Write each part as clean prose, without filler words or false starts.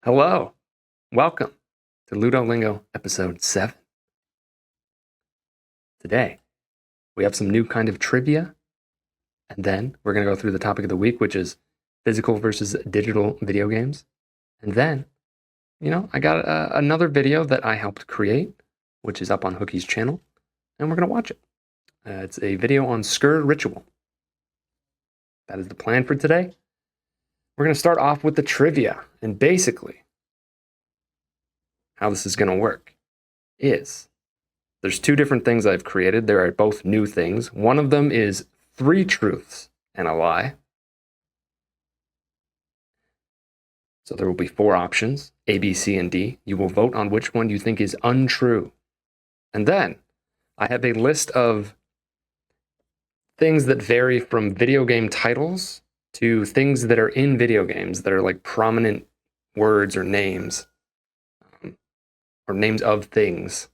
Hello, welcome to Ludo Lingo episode 7. Today, we have some new kind of trivia, and then we're going to go through the topic of the week, which is physical versus digital video games. And then, I got another video that I helped create, which is up on Hookie's channel, and we're going to watch it. It's a video on Skur Ritual. That is the plan for today. We're going to start off with the trivia, and basically, how this is going to work is there's two different things I've created. There are both new things. One of them is 3 truths and a lie. So there will be 4 options, A, B, C, and D. You will vote on which one you think is untrue. And then I have a list of things that vary from video game titles to things that are in video games that are like prominent words or names of things.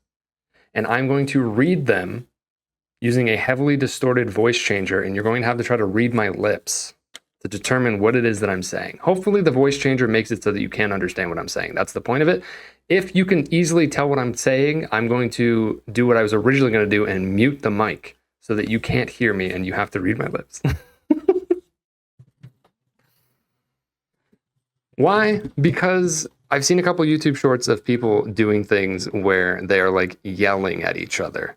And I'm going to read them using a heavily distorted voice changer, and you're going to have to try to read my lips to determine what it is that I'm saying. Hopefully the voice changer makes it so that you can't understand what I'm saying. That's the point of it. If you can easily tell what I'm saying, I'm going to do what I was originally going to do and mute the mic so that you can't hear me and you have to read my lips. Why? Because I've seen a couple YouTube shorts of people doing things where they are like yelling at each other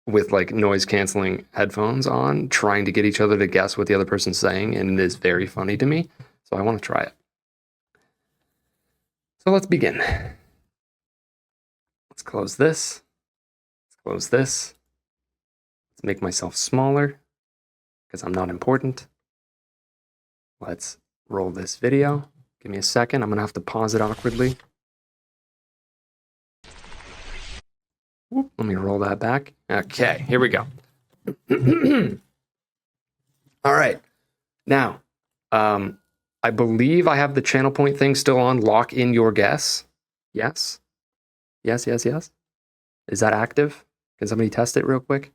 with like noise canceling headphones on, trying to get each other to guess what the other person's saying, and it is very funny to me. So I want to try it. So let's begin. Let's close this. Let's close this. Let's make myself smaller because I'm not important. Let's roll this video. Give me a second. I'm going to have to pause it awkwardly. Whoop, let me roll that back. Okay, here we go. All right. Now, I believe I have the channel point thing still on. Lock in your guess. Yes? Yes. Is that active? Can somebody test it real quick?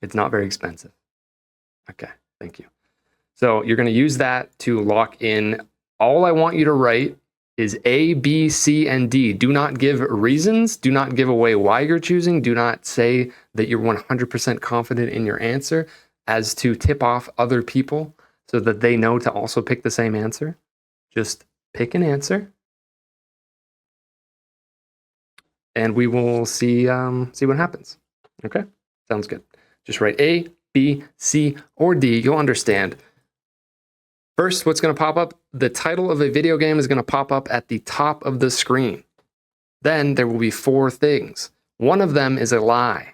It's not very expensive. Okay, thank you. So you're going to use that to lock in. All I want you to write is A, B, C, and D. Do not give reasons. Do not give away why you're choosing. Do not say that you're 100% confident in your answer as to tip off other people so that they know to also pick the same answer. Just pick an answer. And we will see what happens. Okay? Sounds good. Just write A, B, C, or D. You'll understand. First, what's going to pop up? The title of a video game is going to pop up at the top of the screen. Then there will be 4 things. One of them is a lie.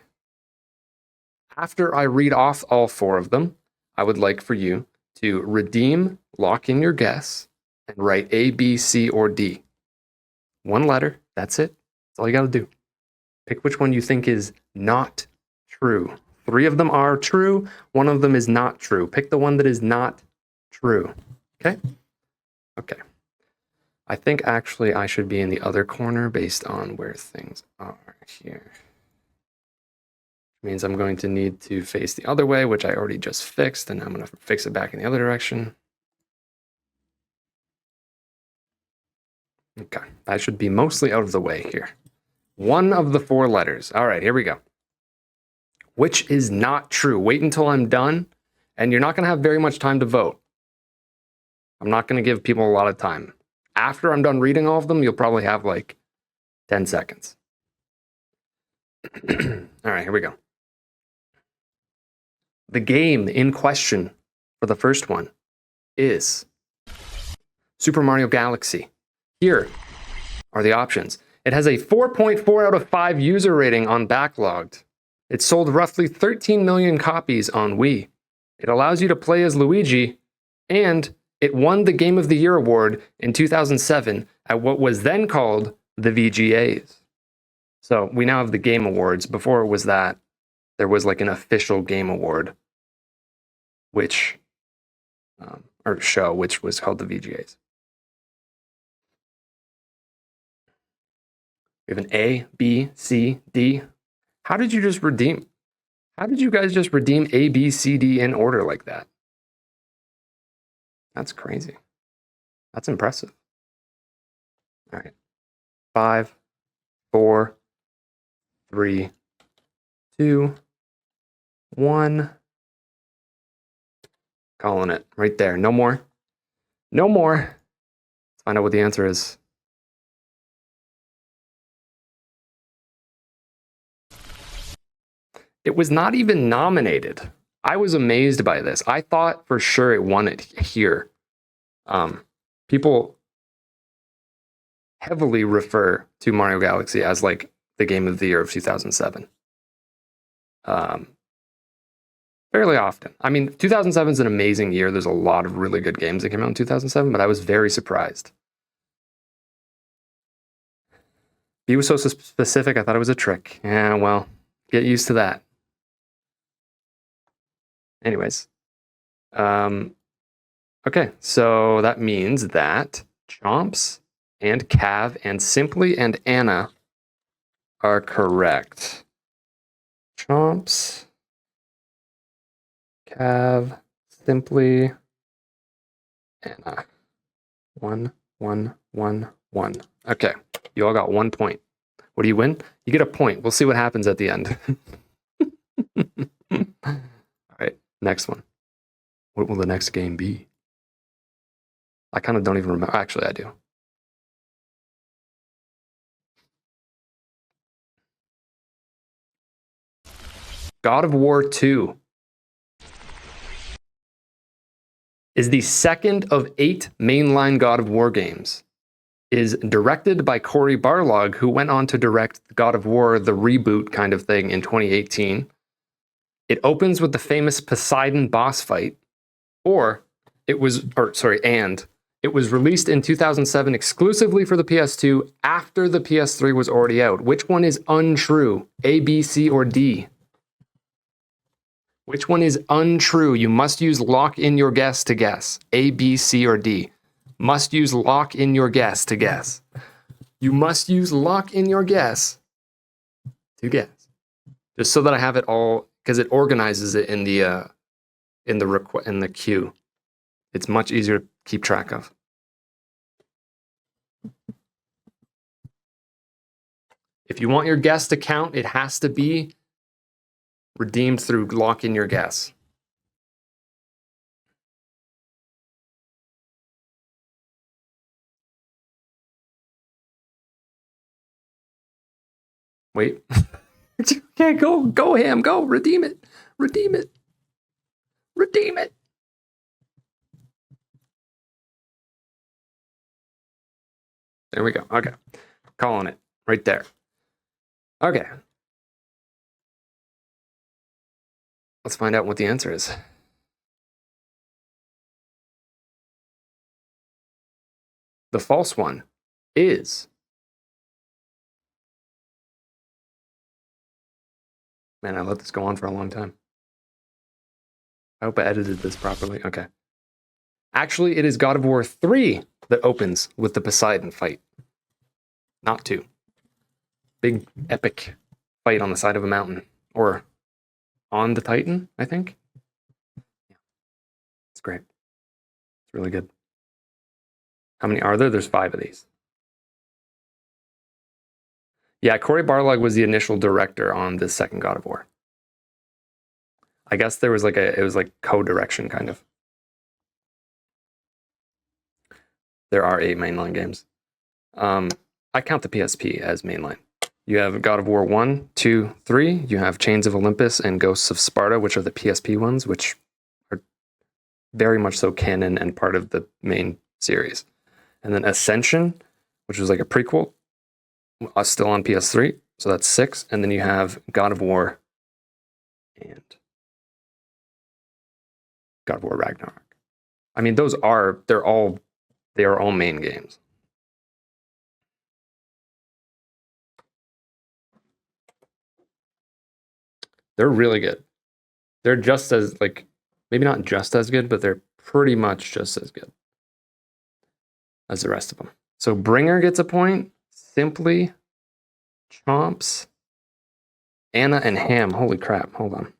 After I read off all 4 of them, I would like for you to redeem, lock in your guess, and write A, B, C, or D. 1 letter. That's it. That's all you got to do. Pick which one you think is not true. 3 of them are true. 1 of them is not true. Pick the one that is not true. Okay? Okay. I think actually I should be in the other corner based on where things are here. Which means I'm going to need to face the other way, which I already just fixed, and I'm going to fix it back in the other direction. Okay. I should be mostly out of the way here. 1 of the 4 letters. All right, here we go. Which is not true? Wait until I'm done, and you're not going to have very much time to vote. I'm not going to give people a lot of time. After I'm done reading all of them, you'll probably have like 10 seconds. All right, here we go. The game in question for the first one is Super Mario Galaxy. Here are the options. It has a 4.4 out of 5 user rating on Backlogged. It sold roughly 13 million copies on Wii. It allows you to play as Luigi, and it won the Game of the Year award in 2007 at what was then called the VGAs. So we now have the Game Awards. Before it was that, there was like an official Game Award, which was called the VGAs. We have an A, B, C, D. How did you guys just redeem A, B, C, D in order like that? That's crazy. That's impressive. All right. 5, 4, 3, 2, 1. Calling it right there. No more. No more. Let's find out what the answer is. It was not even nominated. I was amazed by this. I thought for sure it won it here. People heavily refer to Mario Galaxy as like the game of the year of 2007. Fairly often. I mean, 2007 is an amazing year. There's a lot of really good games that came out in 2007, but I was very surprised. He was so specific, I thought it was a trick. Yeah, well, get used to that. Anyways. Okay, so that means that Chomps and Cav and Simply and Anna are correct. Chomps, Cav, Simply, Anna. 1, 1, 1, 1. Okay, you all got 1 point. What do you win? You get a point. We'll see what happens at the end. All right, next one. What will the next game be? I kind of don't even remember. Actually, I do. God of War 2 is the second of 8 mainline God of War games. It is directed by Cory Barlog, who went on to direct God of War, the reboot kind of thing, in 2018. It opens with the famous Poseidon boss fight, and it was released in 2007 exclusively for the PS2 after the PS3 was already out. Which one is untrue? A, B, C, or D? Which one is untrue? You must use lock in your guess to guess. A, B, C, or D. Must use lock in your guess to guess. You must use lock in your guess to guess. Just so that I have it all, because it organizes it in the queue. It's much easier to keep track of. If you want your guess to count, it has to be redeemed through lock in your guess. Wait. Okay, go Ham, go. Redeem it. Redeem it. Redeem it. There we go. Okay. Calling it right there. Okay. Let's find out what the answer is. The false one is... Man, I let this go on for a long time. I hope I edited this properly. Okay. Actually, it is God of War 3 that opens with the Poseidon fight. Not 2. Big, epic fight on the side of a mountain. Or on the Titan, I think. Yeah. It's great. It's really good. How many are there? There's 5 of these. Yeah, Cory Barlog was the initial director on this second God of War. I guess there was it was like co-direction kind of. There are 8 mainline games. I count the PSP as mainline. You have God of War 1, 2, 3. You have Chains of Olympus and Ghosts of Sparta, which are the PSP ones, which are very much so canon and part of the main series. And then Ascension, which was like a prequel, still on PS3. So that's 6. And then you have God of War and God of War Ragnarok. I mean, they are all main games. They're really good. They're just as, maybe not just as good, but they're pretty much just as good as the rest of them. So Bringer gets a point. Simply, Chomps, Anna, and Ham. Holy crap, hold on.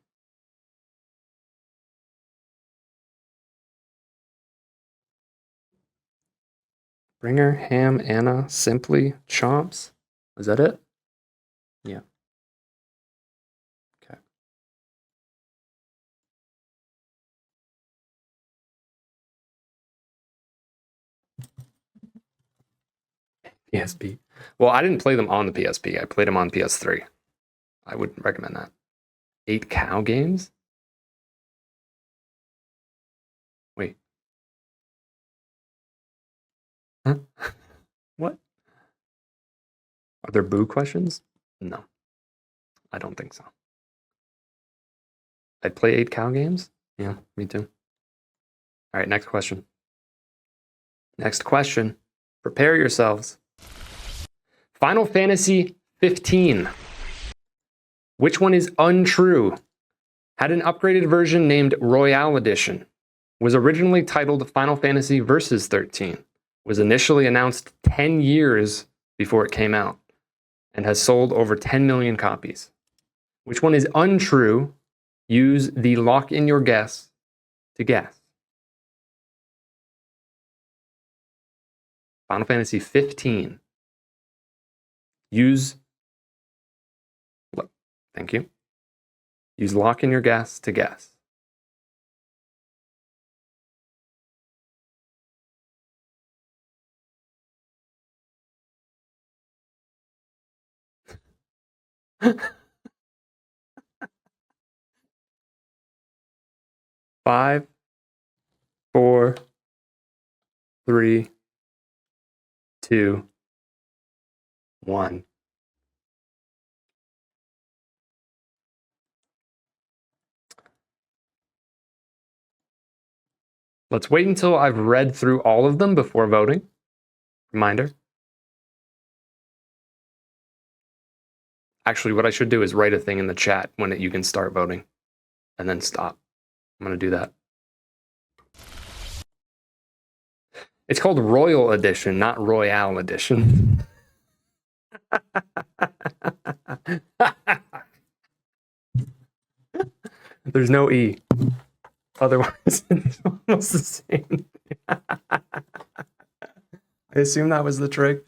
Bringer, Ham, Anna, Simply, Chomps. Is that it? Yeah. Okay. PSP. Well, I didn't play them on the PSP. I played them on PS3. I would recommend that. 8 cow games? Wait. Huh? What? Are there boo questions? No. I don't think so. I'd play 8 cow games? Yeah, me too. All right, next question. Next question. Prepare yourselves. Final Fantasy 15. Which one is untrue? Had an upgraded version named Royale Edition. Was originally titled Final Fantasy Versus 13. Was initially announced 10 years before it came out. And has sold over 10 million copies. Which one is untrue? Use the lock in your guess to guess. Final Fantasy 15. Use, thank you. Use lock in your guess to guess. Five, 4, 3, 2, 1. Let's wait until I've read through all of them before voting. Reminder. Actually, what I should do is write a thing in the chat when you can start voting and then stop. I'm going to do that. It's called Royal Edition, not Royale Edition. There's no E. Otherwise, it's almost the same. I assume that was the trick.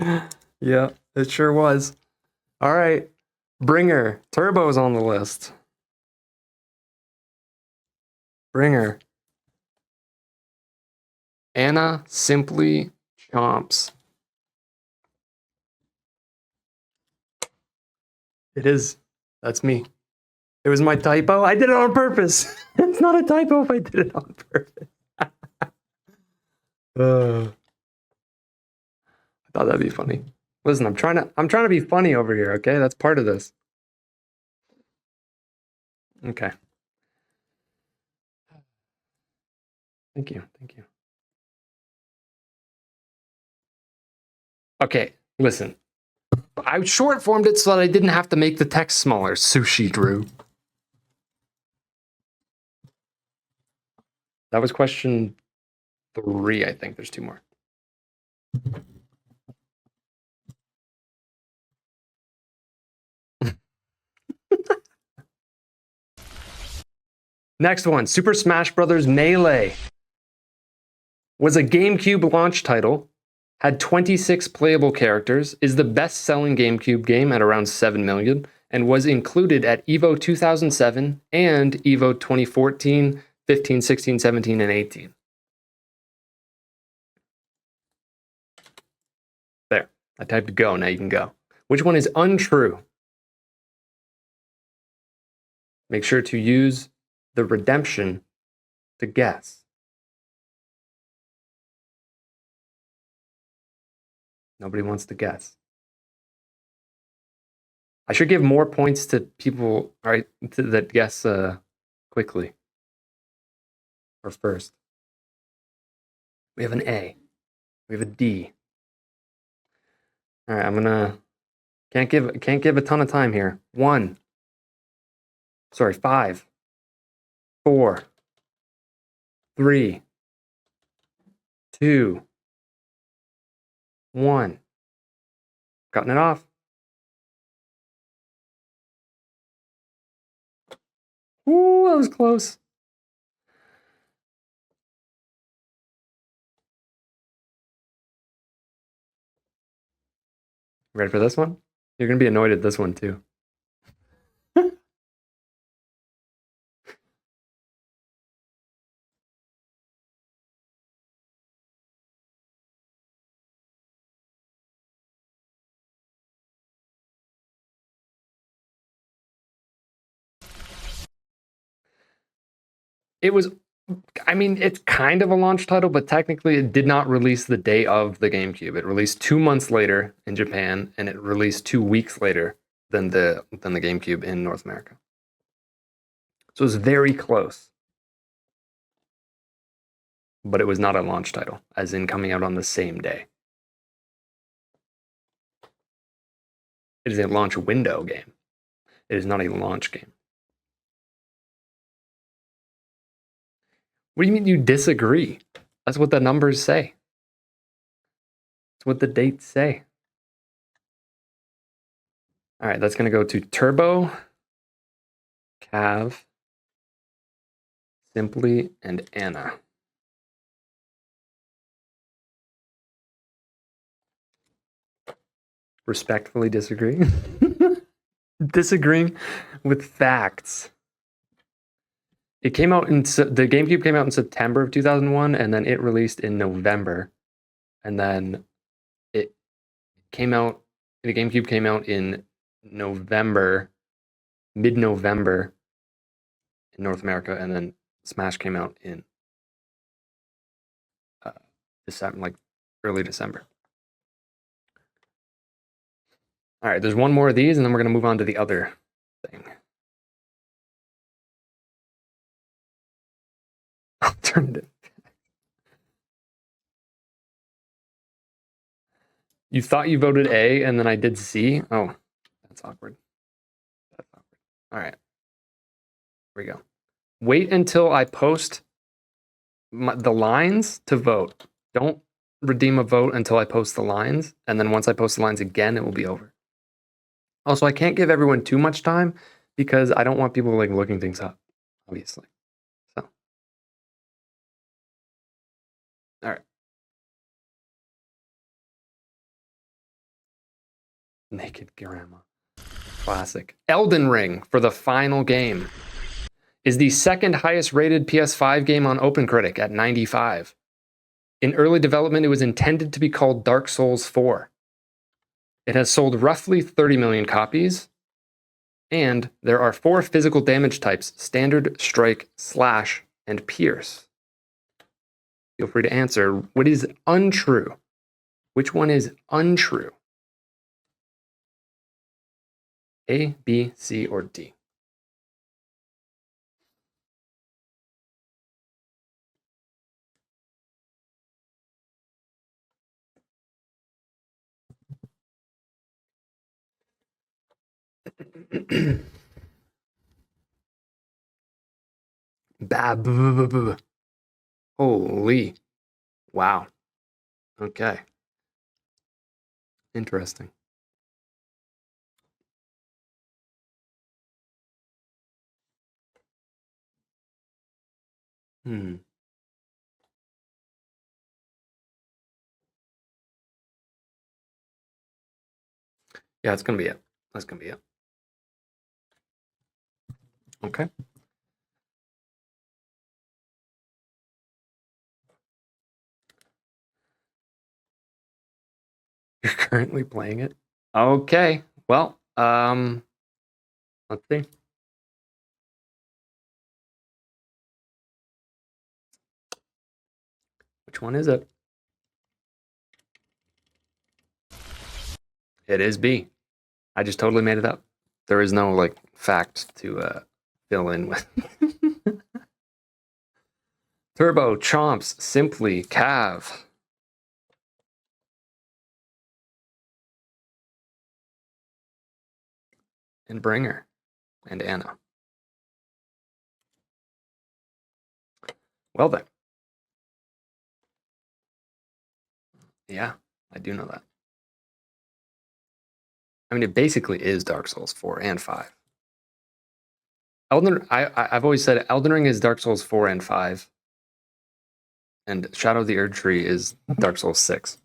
Yeah, it sure was. All right. Bringer. Turbo's on the list. Bringer. Anna, Simply, Chomps. It is. That's me. It was my typo. I did it on purpose. It's not a typo if I did it on purpose. I thought that'd be funny. Listen, I'm trying to be funny over here, okay? That's part of this. Okay. Thank you. Thank you. Okay, listen. I short formed it so that I didn't have to make the text smaller. Sushi Drew. That was question 3, I think. There's 2 more. Next one, Super Smash Bros. Melee. Was a GameCube launch title, had 26 playable characters, is the best-selling GameCube game at around 7 million, and was included at EVO 2007 and EVO 2014, 15, 16, 17, and 18. There, I typed go, now you can go. Which one is untrue? Make sure to use the redemption to guess. Nobody wants to guess. I should give more points to people, right, that guess quickly or first. We have an A. We have a D. All right, I'm gonna can't give a ton of time here. 5, 4, 3, 2, 1. Cutting it off. Ooh, that was close. Ready for this one? You're gonna be annoyed at this one too. It was, I mean, it's kind of a launch title, but technically it did not release the day of the GameCube. It released 2 months later in Japan, and it released 2 weeks later than the GameCube in North America. So it was very close. But it was not a launch title, as in coming out on the same day. It is a launch window game. It is not a launch game. What do you mean you disagree? That's what the numbers say. That's what the dates say. All right, that's going to go to Turbo, Cav, Simply, and Anna. Respectfully disagree. Disagreeing with facts. It came out in the GameCube came out in September of 2001, and then it released in November, and then it came out. The GameCube came out in November, mid-November, in North America, and then Smash came out in December, like early December. All right, there's one more of these, and then we're going to move on to the other thing. Alternative. You thought you voted A, and then I did C? Oh, that's awkward. That's awkward. All right. Here we go. Wait until I post the lines to vote. Don't redeem a vote until I post the lines, and then once I post the lines again, it will be over. Also, I can't give everyone too much time because I don't want people like looking things up, obviously. So, all right. Naked Grandma. Classic. Elden Ring for the final game is the second highest rated PS5 game on OpenCritic at 95. In early development, it was intended to be called Dark Souls 4. It has sold roughly 30 million copies, and there are 4 physical damage types: standard, strike, slash, and pierce. Feel free to answer. What is untrue? Which one is untrue? A, B, C, or D? Holy. Wow. Okay. Interesting. Hmm. Yeah, that's going to be it. That's going to be it. Okay. You're currently playing it? Okay. Well, let's see. Which one is it? It is B. I just totally made it up. There is no like fact to fill in with. Turbo, Chomps, Simply, Cav. And Bringer. And Anna. Well then. Yeah, I do know that. I mean, it basically is Dark Souls 4 and 5. I've always said Elden Ring is Dark Souls 4 and 5. And Shadow of the Erd Tree is Dark Souls 6.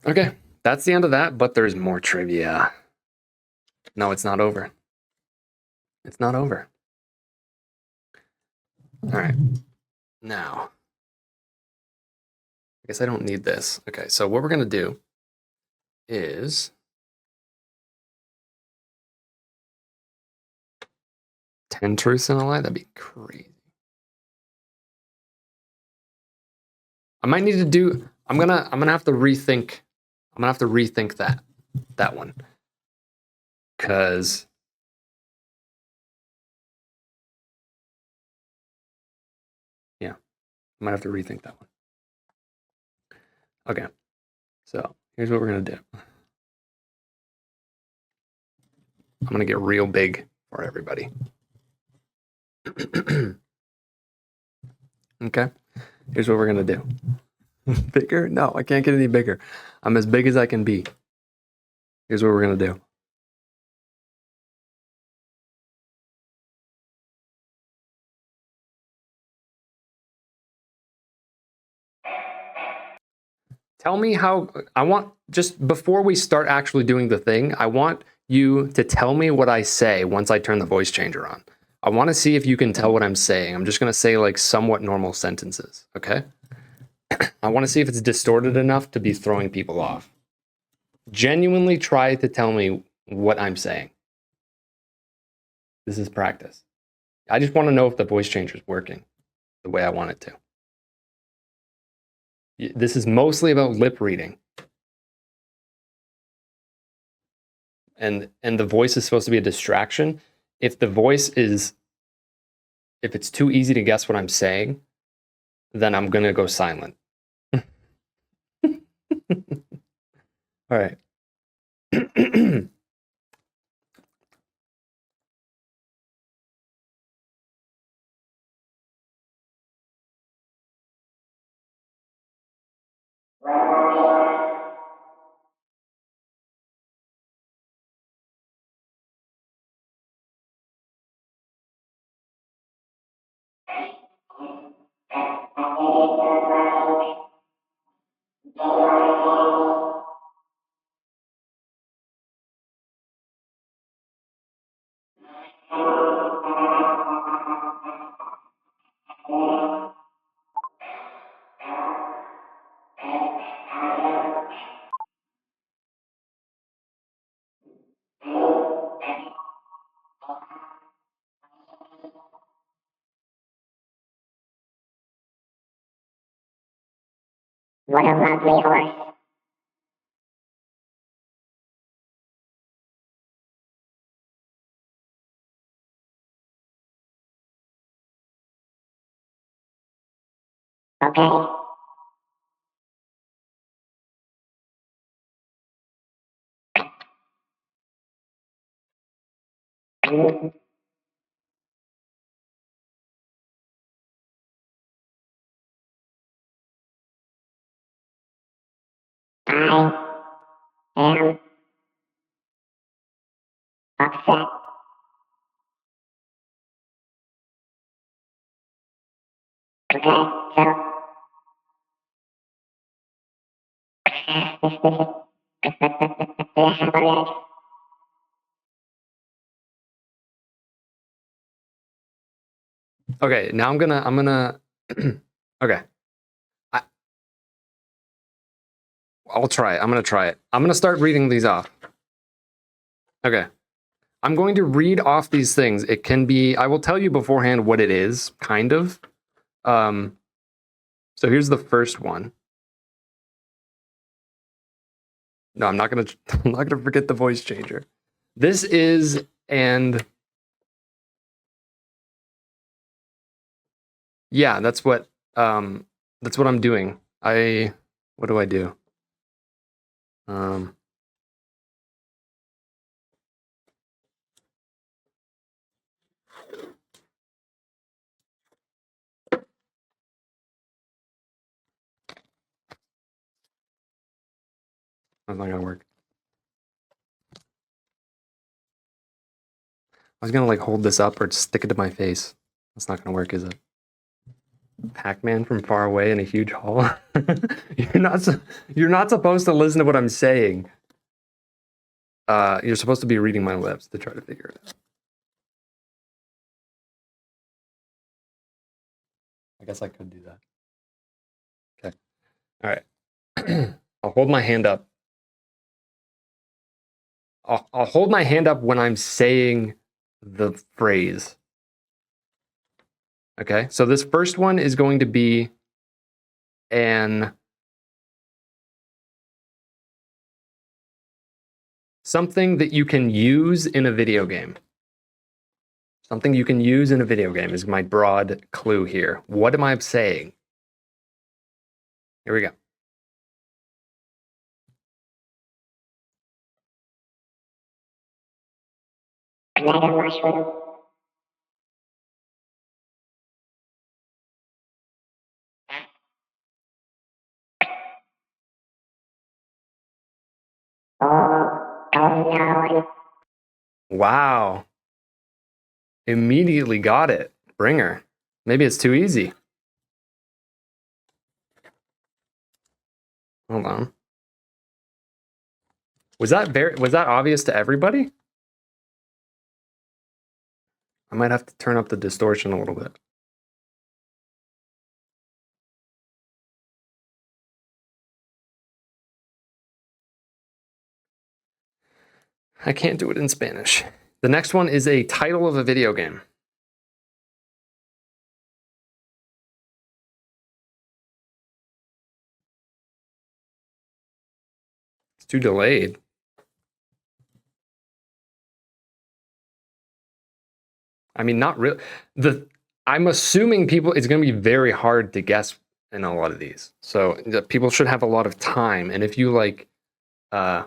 Okay, that's the end of that, but there's more trivia. No, it's not over. It's not over. All right. Now, I guess I don't need this. Okay, so what we're going to do is 10 truths and a lie. That'd be crazy. I might need to do. I'm gonna have to rethink. I'm gonna have to rethink that one because yeah, I might have to rethink that one. Okay, so here's what we're gonna do. I'm gonna get real big for everybody. Okay, here's what we're gonna do. Bigger? No, I can't get any bigger. I'm as big as I can be. Here's what we're gonna do. Tell me how. I want, just before we start actually doing the thing, I want you to tell me what I say once I turn the voice changer on. I want to see if you can tell what I'm saying. I'm just going to say like somewhat normal sentences, okay? I want to see if it's distorted enough to be throwing people off. Genuinely try to tell me what I'm saying. This is practice. I just want to know if the voice changer is working the way I want it to. This is mostly about lip reading. And the voice is supposed to be a distraction. If it's too easy to guess what I'm saying, then I'm gonna go silent. All right. What a lovely horse. Okay. I am upset. Okay, so okay, now I'm gonna okay. I, I'll try it. I'm gonna try it. I'm gonna start reading these off. Okay. I'm going to read off these things. It can be, I will tell you beforehand what it is, kind of. So here's the first one. No, I'm not gonna I'm not gonna forget the voice changer. This is, and yeah, that's what I'm doing. What do I do? That's not gonna work. I was gonna like hold this up or stick it to my face. That's not gonna work, is it? Pac-Man from far away in a huge hall. You're not supposed to listen to what I'm saying. You're supposed to be reading my lips to try to figure it out. I guess I could do that. Okay. All right. I'll hold my hand up. I'll hold my hand up when I'm saying the phrase. Okay. So this first one is going to be something that you can use in a video game. Something you can use in a video game is my broad clue here. What am I saying? Here we go. Wow. Immediately got it. Bringer. Maybe it's too easy. Hold on. Was that obvious to everybody? I might have to turn up the distortion a little bit. I can't do it in Spanish. The next one is a title of a video game. It's too delayed. I mean, not really. I'm assuming it's going to be very hard to guess in a lot of these. So people should have a lot of time. And if you like, I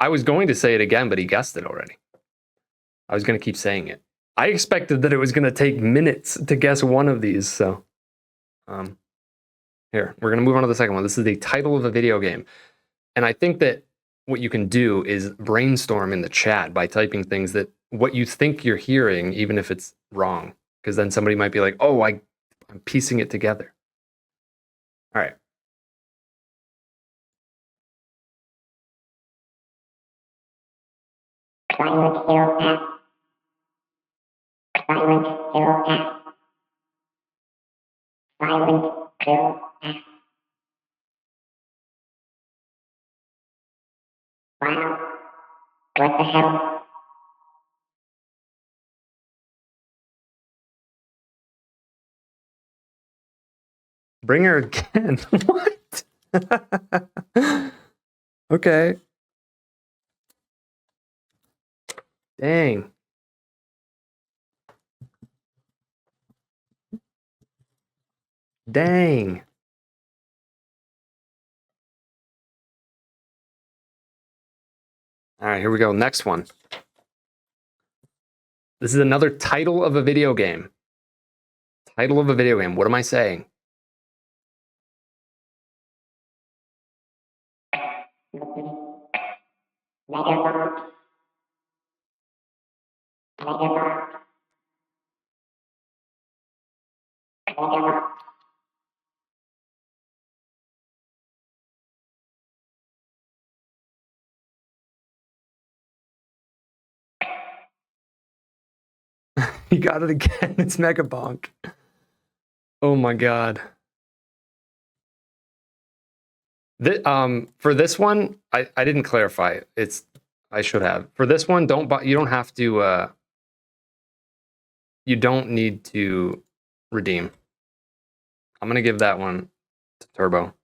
was going to say it again, but he guessed it already. I was going to keep saying it. I expected that it was going to take minutes to guess one of these. So, here, we're going to move on to the second one. This is the title of a video game. And I think that what you can do is brainstorm in the chat by typing things that what you think you're hearing, even if it's wrong. Because then somebody might be like, oh, I'm piecing it together. All right. Wow. What the hell? Bring her again. What? Okay. Dang. Dang. All right, here we go. Next one. This is another title of a video game. Title of a video game. What am I saying? You got it again. It's Mega Bonk. Oh my god. For this one, I didn't clarify. I should have. For this one, you don't have to you don't need to redeem. I'm gonna give that one to Turbo.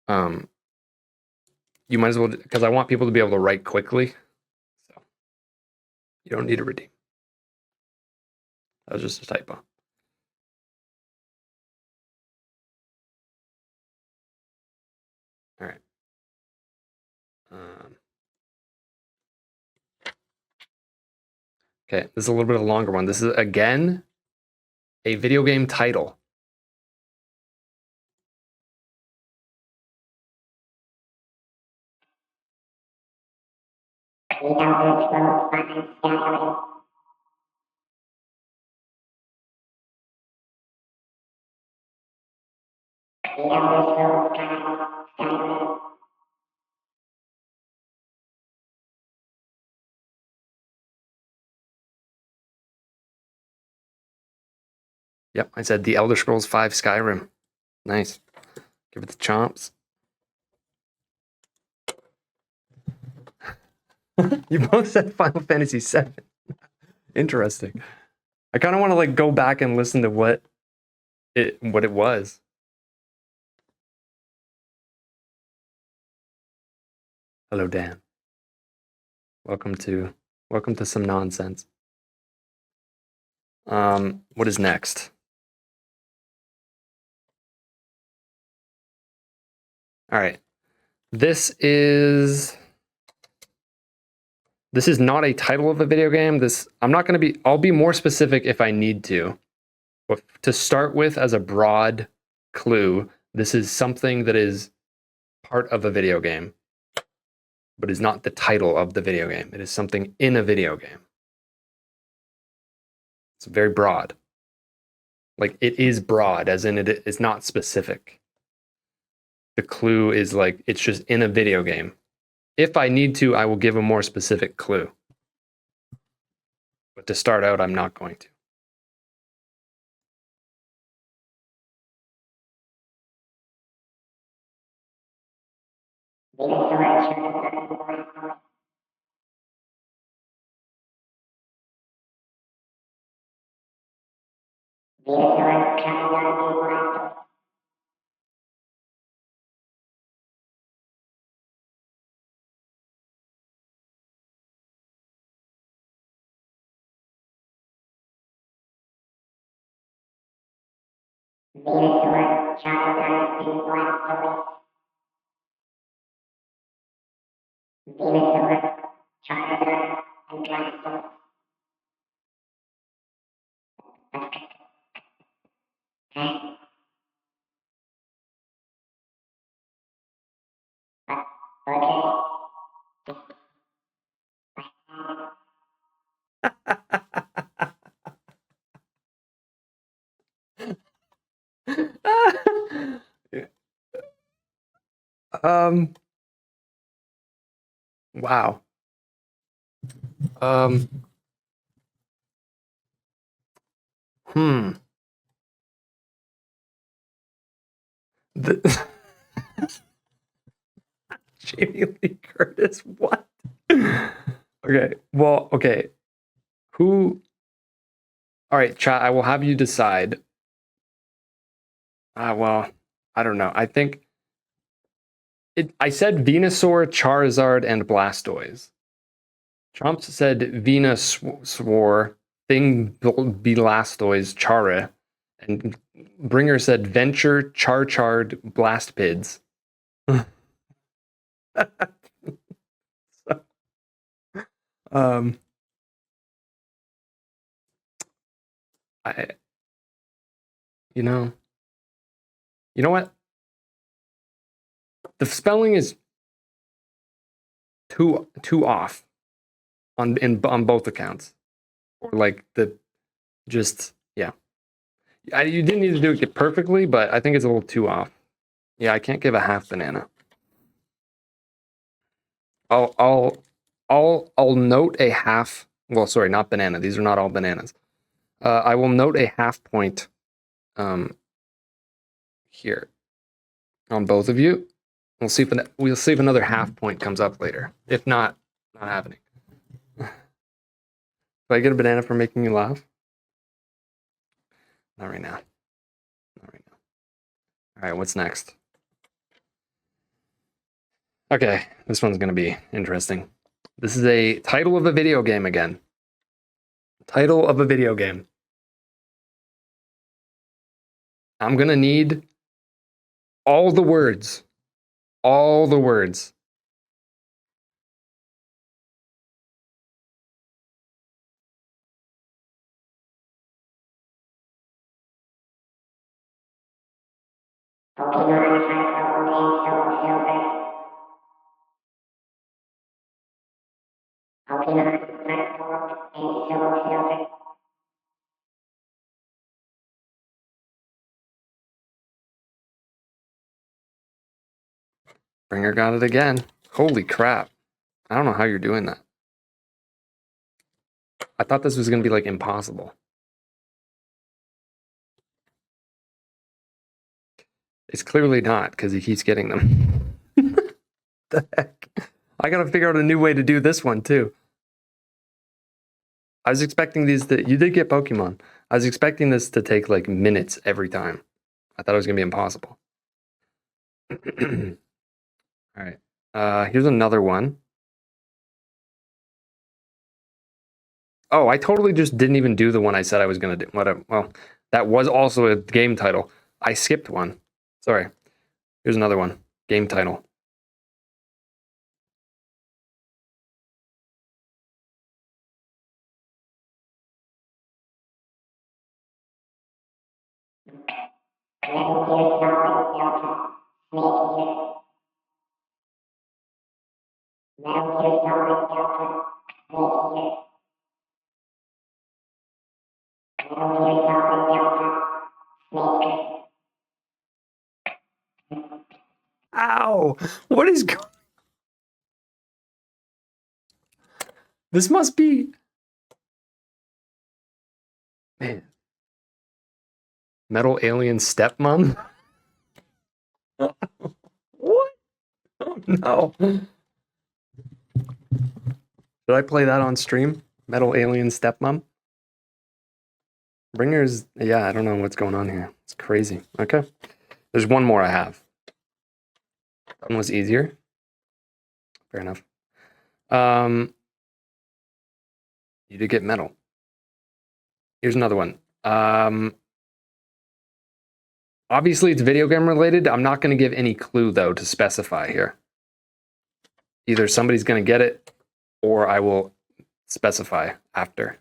You might as well, because I want people to be able to write quickly. So you don't need to redeem. That was just a typo. All right. Okay, this is a little bit of a longer one. This is, again, a video game title. Elder Scrolls Skyrim. Yep, I said The Elder Scrolls 5 Skyrim. Nice. Give it the chomps. You both said Final Fantasy 7. Interesting. I kind of want to like go back and listen to what it was. Hello, Dan. Welcome to some nonsense. What is next? All right. This is not a title of a video game. I'll be more specific if I need to. But to start with, as a broad clue, this is something that is part of a video game, but is not the title of the video game. It is something in a video game. It's very broad. Like, it is broad, as in it is not specific. The clue is like, it's just in a video game. If I need to, I will give a more specific clue. But to start out, I'm not going to. Wow. The Jamie Lee Curtis, what? Okay, well, okay. Who? All right, chat, I will have you decide. Well, I don't know. I think I said Venusaur, Charizard, and Blastoise. Trump said Venusaur, Thing, Blastoise, Chara, and Bringer said Venture, Charchard, Blastpids. So, you know what? The spelling is too off on both accounts, or like yeah. You didn't need to do it perfectly, but I think it's a little too off. Yeah, I can't give a half banana. I'll note a half. Well, sorry, not banana. These are not all bananas. I will note a half point here on both of you. We'll see if another half point comes up later. If not, not happening. Do I get a banana for making you laugh? Not right now. Not right now. All right, what's next? Okay, this one's going to be interesting. This is a title of a video game again. Title of a video game. I'm going to need all the words. All the words. Bringer got it again. Holy crap. I don't know how you're doing that. I thought this was going to be like impossible. It's clearly not because he keeps getting them. The heck? I got to figure out a new way to do this one too. I was expecting these to, you did get Pokemon. I was expecting this to take like minutes every time. I thought it was going to be impossible. All right. Here's another one. Oh, I totally just didn't even do the one I said I was going to do. Whatever. Well, that was also a game title. I skipped one. Sorry. Here's another one. Game title. Ow! What is going? This must be, man. Metal Alien Stepmom? What? Oh no. Should I play that on stream? Metal Alien Stepmom? Bringers, yeah, I don't know what's going on here. It's crazy. Okay. There's one more I have. That one was easier. Fair enough. You did get metal. Here's another one. Obviously, it's video game related. I'm not going to give any clue, though, to specify here. Either somebody's going to get it, or I will specify after.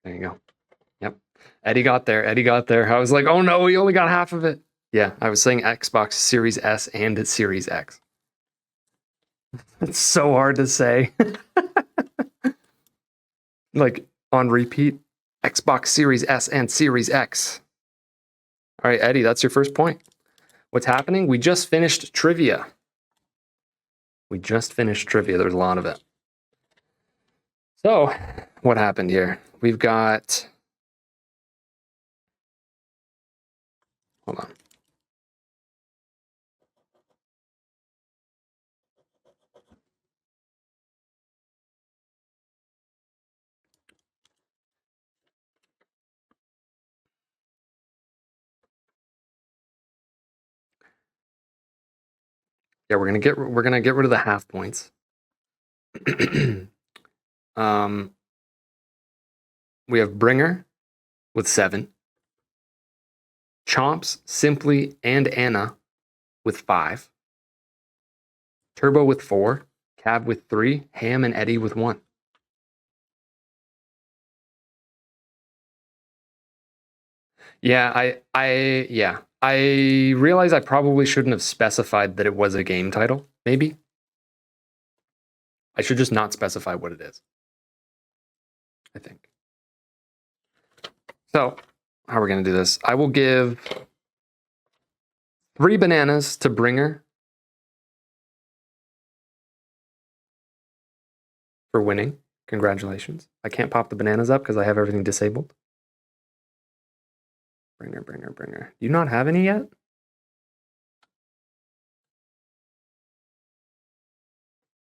There you go. Yep. Eddie got there. Eddie got there. I was like, oh no, he only got half of it. Yeah, I was saying Xbox Series S and Series X. It's so hard to say. Like on repeat, Xbox Series S and Series X. All right, Eddie, that's your first point. What's happening? We just finished trivia. There's a lot of it. So, what happened here? We've got. Hold on. Yeah, we're gonna get rid of the half points. We have Bringer with 7, Chomps, Simply, and Anna with 5, Turbo with 4, Cab with 3, Ham and Eddie with 1. Yeah, I realize I probably shouldn't have specified that it was a game title. Maybe I should just not specify what it is. I think. So, how are we going to do this? I will give 3 bananas to Bringer for winning. Congratulations. I can't pop the bananas up because I have everything disabled. Bringer. Do you not have any yet?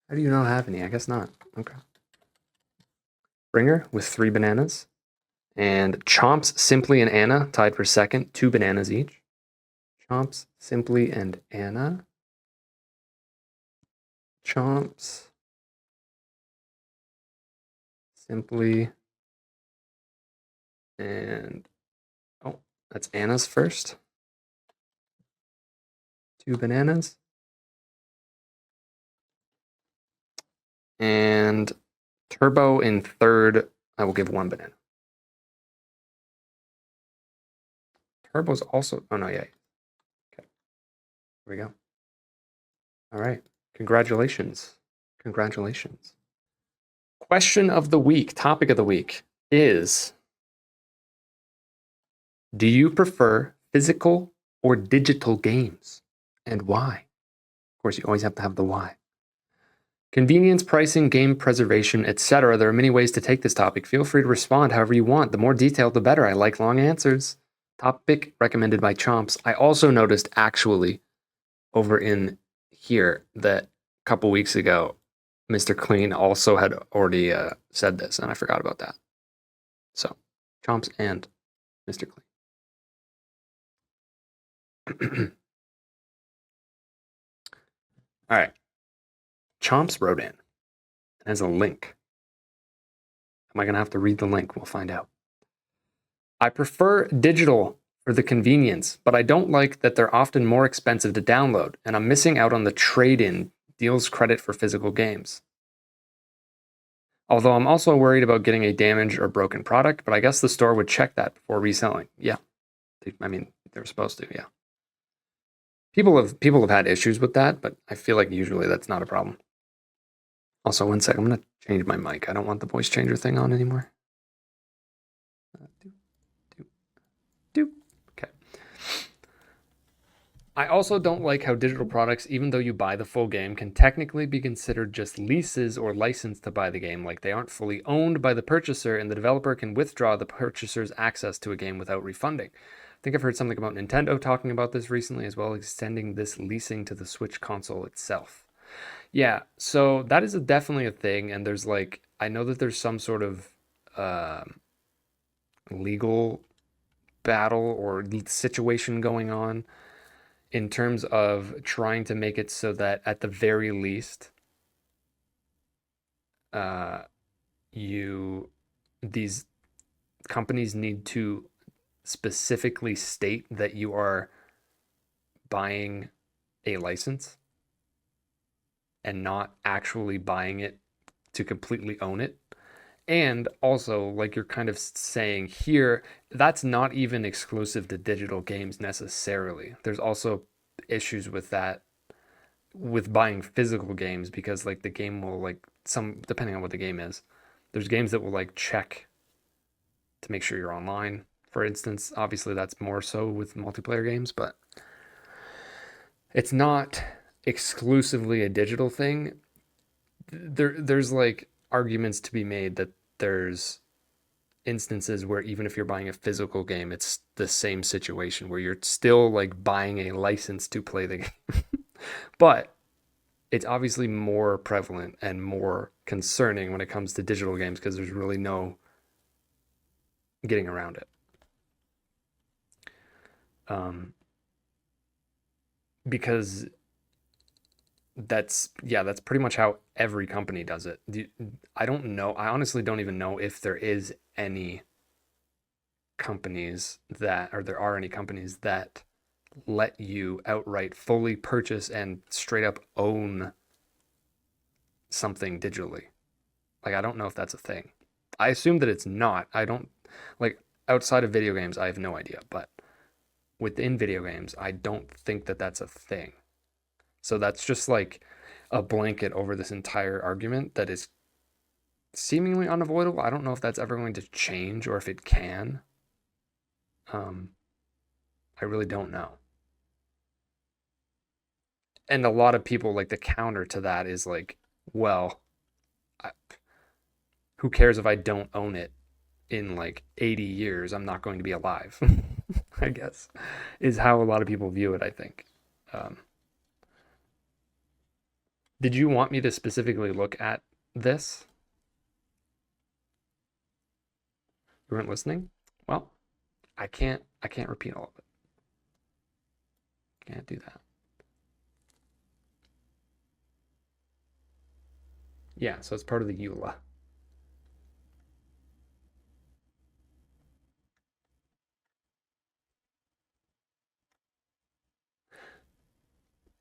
How do you not have any? I guess not. Okay. Bringer with 3 bananas. And Chomps, Simply, and Anna tied for second, 2 bananas each. Chomps, Simply, and Anna. Chomps, Simply, and oh, that's Anna's first. 2 bananas. And Turbo in third, I will give 1 banana. Turbo's also, oh no, yeah. Okay, here we go. All right, congratulations. Congratulations. Question of the week, topic of the week is, do you prefer physical or digital games, and why? Of course, you always have to have the why. Convenience, pricing, game preservation, etc. There are many ways to take this topic. Feel free to respond however you want. The more detailed, the better. I like long answers. Topic recommended by Chomps. I also noticed actually over in here that a couple weeks ago, Mr. Clean also had already said this, and I forgot about that. So, Chomps and Mr. Clean. All right. Chomps wrote in and has a link. Am I going to have to read the link? We'll find out. I prefer digital for the convenience, but I don't like that they're often more expensive to download, and I'm missing out on the trade-in deals credit for physical games. Although I'm also worried about getting a damaged or broken product, but I guess the store would check that before reselling. Yeah. I mean, they're supposed to, yeah. People have had issues with that, but I feel like usually that's not a problem. Also, one sec, I'm gonna change my mic. I don't want the voice changer thing on anymore. Okay. I also don't like how digital products, even though you buy the full game, can technically be considered just leases or licensed to buy the game, like they aren't fully owned by the purchaser, and the developer can withdraw the purchaser's access to a game without refunding. I think I've heard something about Nintendo talking about this recently as well, extending this leasing to the Switch console itself. Yeah, so that is definitely a thing, and there's like, I know that there's some sort of legal battle or situation going on in terms of trying to make it so that at the very least, you these companies need to specifically state that you are buying a license and not actually buying it to completely own it. And also, like you're kind of saying here, that's not even exclusive to digital games necessarily. There's also issues with that with buying physical games because like the game will like some depending on what the game is. There's games that will like check to make sure you're online. For instance, obviously that's more so with multiplayer games, but it's not exclusively a digital thing. There's like arguments to be made that there's instances where even if you're buying a physical game, it's the same situation where you're still like buying a license to play the game. But it's obviously more prevalent and more concerning when it comes to digital games because there's really no getting around it. Because that's pretty much how every company does it. I don't know. I honestly don't even know if there is any companies that, or there are any companies that let you outright fully purchase and straight up own something digitally. Like, I don't know if that's a thing. I assume that it's not. I don't, like, outside of video games, I have no idea. But within video games, I don't think that that's a thing. So that's just like a blanket over this entire argument that is seemingly unavoidable. I don't know if that's ever going to change or if it can. I really don't know. And a lot of people, like, the counter to that is like, well, who cares if I don't own it in like 80 years? I'm not going to be alive, I guess, is how a lot of people view it, I think. Did you want me to specifically look at this? You weren't listening? Well, I can't repeat all of it. Can't do that. Yeah, so it's part of the EULA.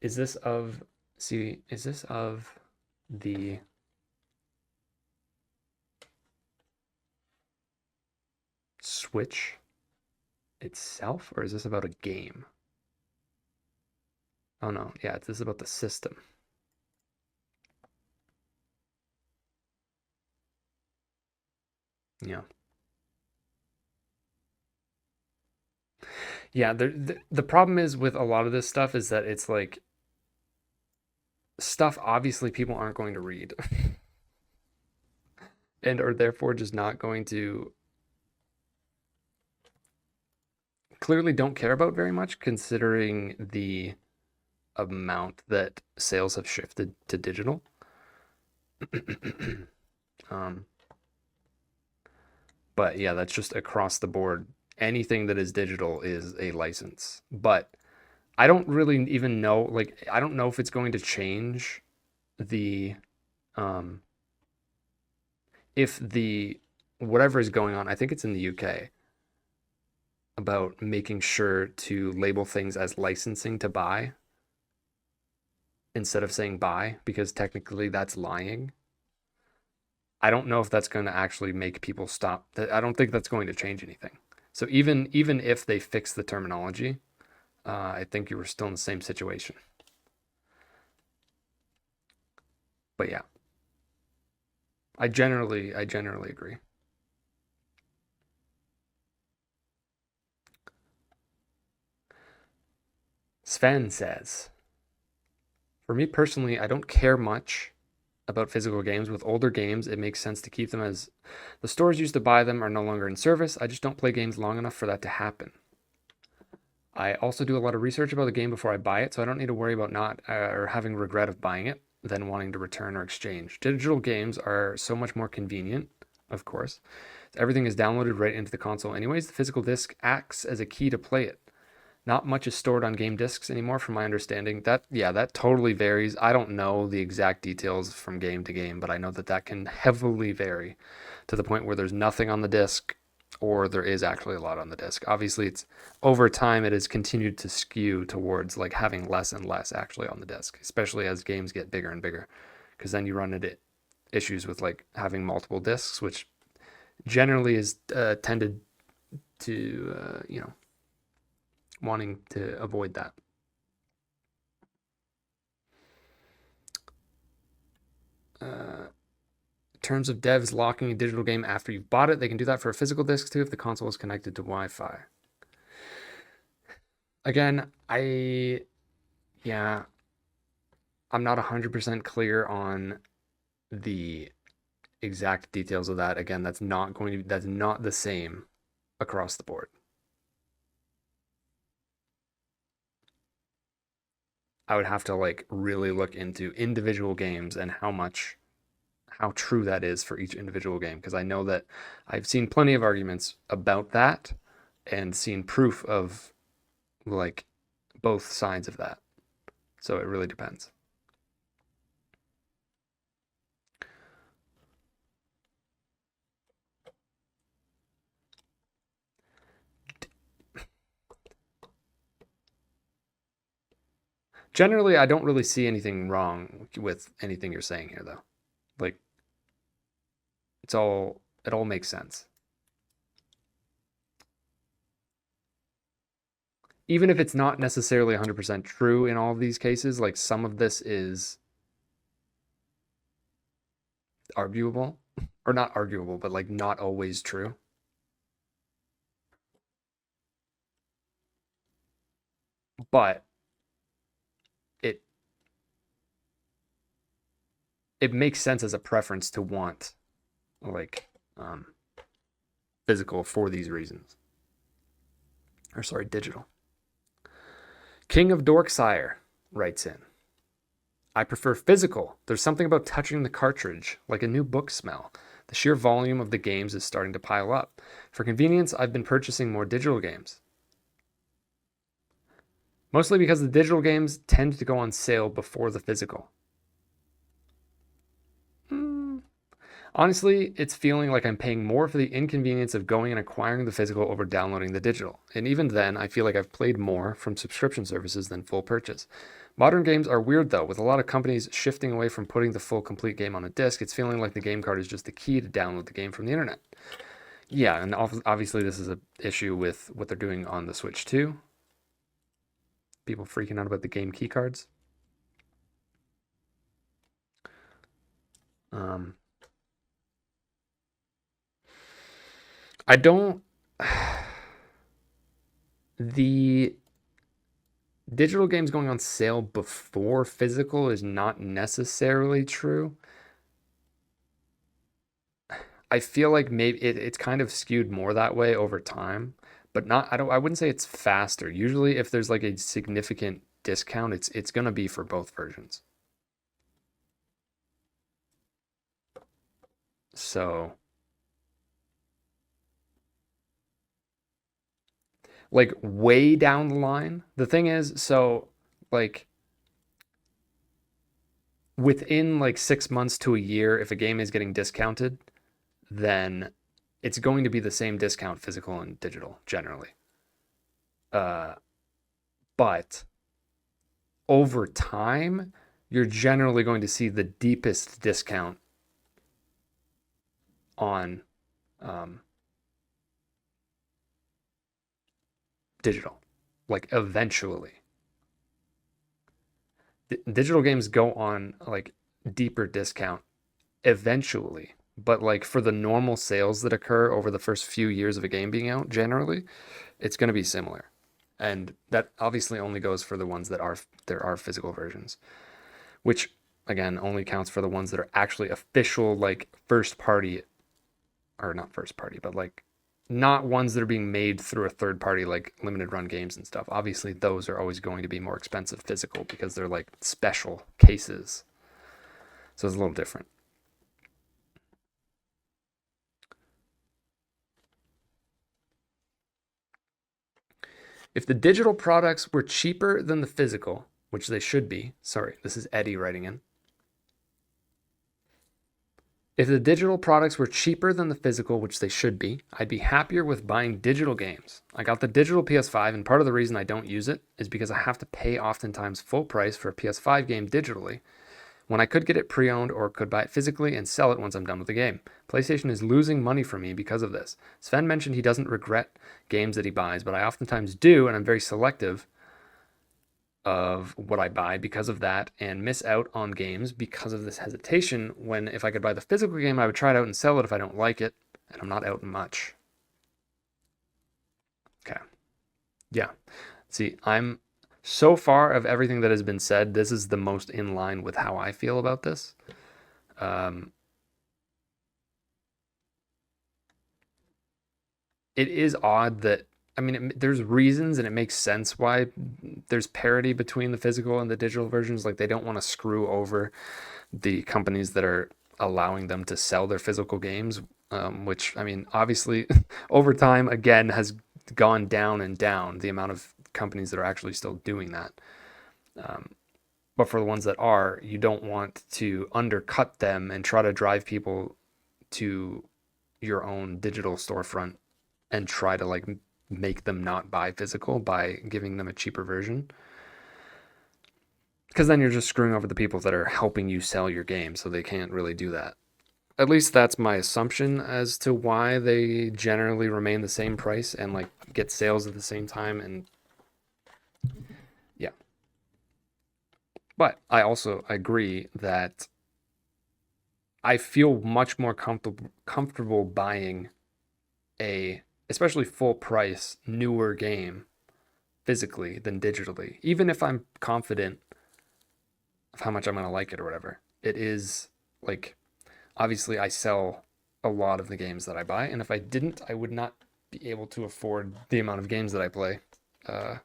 Is this of, see, is this of the Switch itself, or is this about a game? Oh no, yeah, this is about the system. Yeah. Yeah, the problem is with a lot of this stuff is that it's like stuff obviously people aren't going to read and are therefore just not going to clearly don't care about very much considering the amount that sales have shifted to digital. um, but yeah, that's just across the board. Anything that is digital is a license. But I don't really even know, like, I don't know if it's going to change the, um, if the, whatever is going on, I think it's in the UK, about making sure to label things as licensing to buy instead of saying buy, because technically that's lying. I don't know if that's going to actually make people stop. I don't think that's going to change anything. So even if they fix the terminology, I think you were still in the same situation. But yeah, I generally agree. Sven says, for me personally, I don't care much about physical games. With older games, it makes sense to keep them as the stores used to buy them are no longer in service. I just don't play games long enough for that to happen. I also do a lot of research about the game before I buy it, so I don't need to worry about not or having regret of buying it, then wanting to return or exchange. Digital games are so much more convenient, of course. Everything is downloaded right into the console anyways. The physical disc acts as a key to play it. Not much is stored on game discs anymore, from my understanding. That totally varies. I don't know the exact details from game to game, but I know that that can heavily vary to the point where there's nothing on the disc or there is actually a lot on the disc. Obviously, it's over time it has continued to skew towards like having less and less actually on the disc, especially as games get bigger and bigger, because then you run into issues with like having multiple discs, which generally is tended to wanting to avoid that. In terms of devs locking a digital game after you've bought it, they can do that for a physical disc too if the console is connected to Wi-Fi. Again, yeah, I'm not 100% clear on the exact details of that. Again, that's not the same across the board. I would have to like really look into individual games and how true that is for each individual game, because I know that I've seen plenty of arguments about that and seen proof of like both sides of that. So it really depends. Generally, I don't really see anything wrong with anything you're saying here though. Like it all makes sense. Even if it's not necessarily 100% true in all of these cases, like some of this is arguable or not arguable, but like not always true. But it it makes sense as a preference to want like physical for these reasons. Or sorry, digital. King of Dorksire writes in, I prefer physical. There's something about touching the cartridge, like a new book smell. The sheer volume of the games is starting to pile up. For convenience, I've been purchasing more digital games. Mostly because the digital games tend to go on sale before the physical. Honestly, it's feeling like I'm paying more for the inconvenience of going and acquiring the physical over downloading the digital. And even then, I feel like I've played more from subscription services than full purchase. Modern games are weird though, with a lot of companies shifting away from putting the full complete game on a disc. It's feeling like the game card is just the key to download the game from the internet. Yeah, and obviously this is an issue with what they're doing on the Switch too. People freaking out about the game key cards. Um, I don't. The digital games going on sale before physical is not necessarily true. I feel like maybe it's kind of skewed more that way over time, but not. I wouldn't say it's faster. Usually, if there's like a significant discount, it's gonna be for both versions. So like way down the line, the thing is, so like within like 6 months to a year, if a game is getting discounted, then it's going to be the same discount, physical and digital, generally. Uh, but over time, you're generally going to see the deepest discount on um, digital, like eventually. Digital games go on like deeper discount eventually, but like for the normal sales that occur over the first few years of a game being out, generally, it's going to be similar. And that obviously only goes for the ones that are there are physical versions, which again only counts for the ones that are actually official, like first party, or not first party, but like not ones that are being made through a third party, like limited run games and stuff. Obviously, those are always going to be more expensive physical because they're like special cases. So it's a little different. If the digital products were cheaper than the physical, which they should be, sorry, this is Eddie writing in. If the digital products were cheaper than the physical, which they should be, I'd be happier with buying digital games. I got the digital PS5, and part of the reason I don't use it is because I have to pay oftentimes full price for a PS5 game digitally when I could get it pre owned or could buy it physically and sell it once I'm done with the game. PlayStation is losing money for me because of this. Sven mentioned he doesn't regret games that he buys, but I oftentimes do, and I'm very selective of what I buy because of that and miss out on games because of this hesitation. When if I could buy the physical game, I would try it out and sell it if I don't like it, and I'm not out much. Okay. Yeah. See, I'm so far of everything that has been said, this is the most in line with how I feel about this. Um, it is odd that I mean, there's reasons and it makes sense why there's parity between the physical and the digital versions. Like they don't want to screw over the companies that are allowing them to sell their physical games, which I mean, obviously, over time again has gone down and down the amount of companies that are actually still doing that. Um, but for the ones that are, you don't want to undercut them and try to drive people to your own digital storefront and try to like make them not buy physical by giving them a cheaper version, because then you're just screwing over the people that are helping you sell your game, so they can't really do that. At least that's my assumption as to why they generally remain the same price and like get sales at the same time. And yeah, but I also agree that I feel much more comfortable buying a especially full price newer game physically than digitally, even if I'm confident of how much I'm going to like it or whatever. It is like, obviously, I sell a lot of the games that I buy, and if I didn't, I would not be able to afford the amount of games that I play. Uh,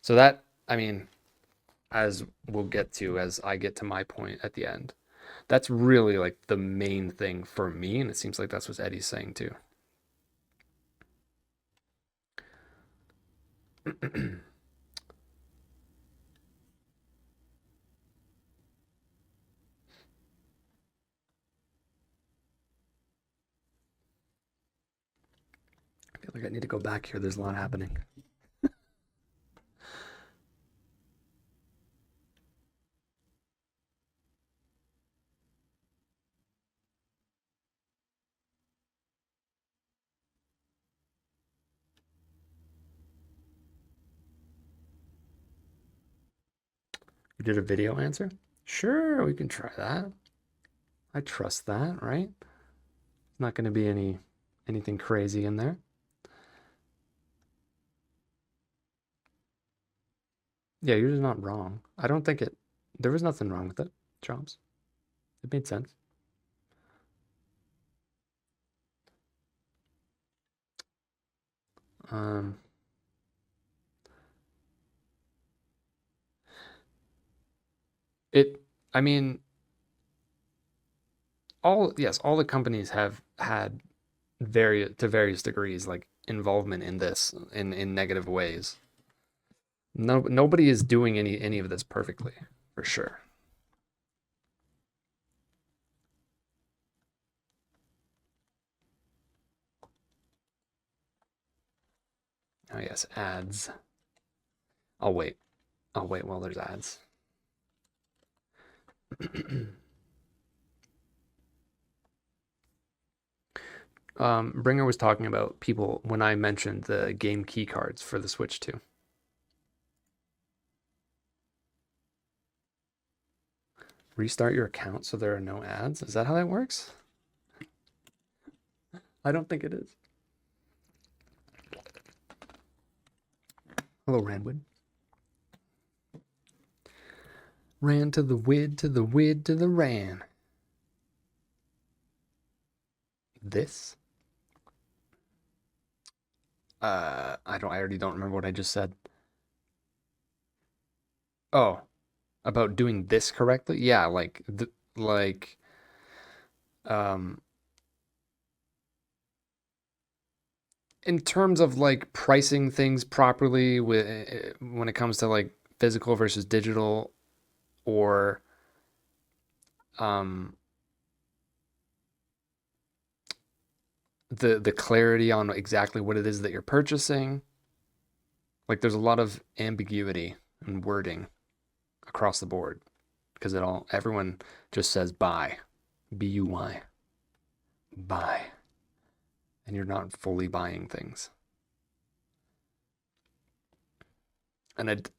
so that, I mean, as we'll get to as I get to my point at the end, that's really like the main thing for me, and it seems like that's what Eddie's saying too. I need to go back here. There's a lot happening. You did a video answer? Sure, we can try that. I trust that, right? It's not going to be anything crazy in there. Yeah, you're just not wrong. I don't think there was nothing wrong with it, Chops. It made sense. Um, I mean, all the companies have had various degrees, like involvement in this in negative ways. Nobody is doing any of this perfectly, for sure. Oh yes, ads. I'll wait. I'll wait while there's ads. Bringer was talking about people when I mentioned the game key cards for the Switch 2. Restart your account so there are no ads? Is that how that works? I don't think it is. Hello, Ranwood. Ran to the wid, to the wid, to the ran. This? I already don't remember what I just said. Oh, about doing this correctly? Yeah, um in terms of like pricing things properly when it comes to like physical versus digital, or um the clarity on exactly what it is that you're purchasing. Like there's a lot of ambiguity in wording across the board because everyone just says buy, B-U-Y, buy, and you're not fully buying things. And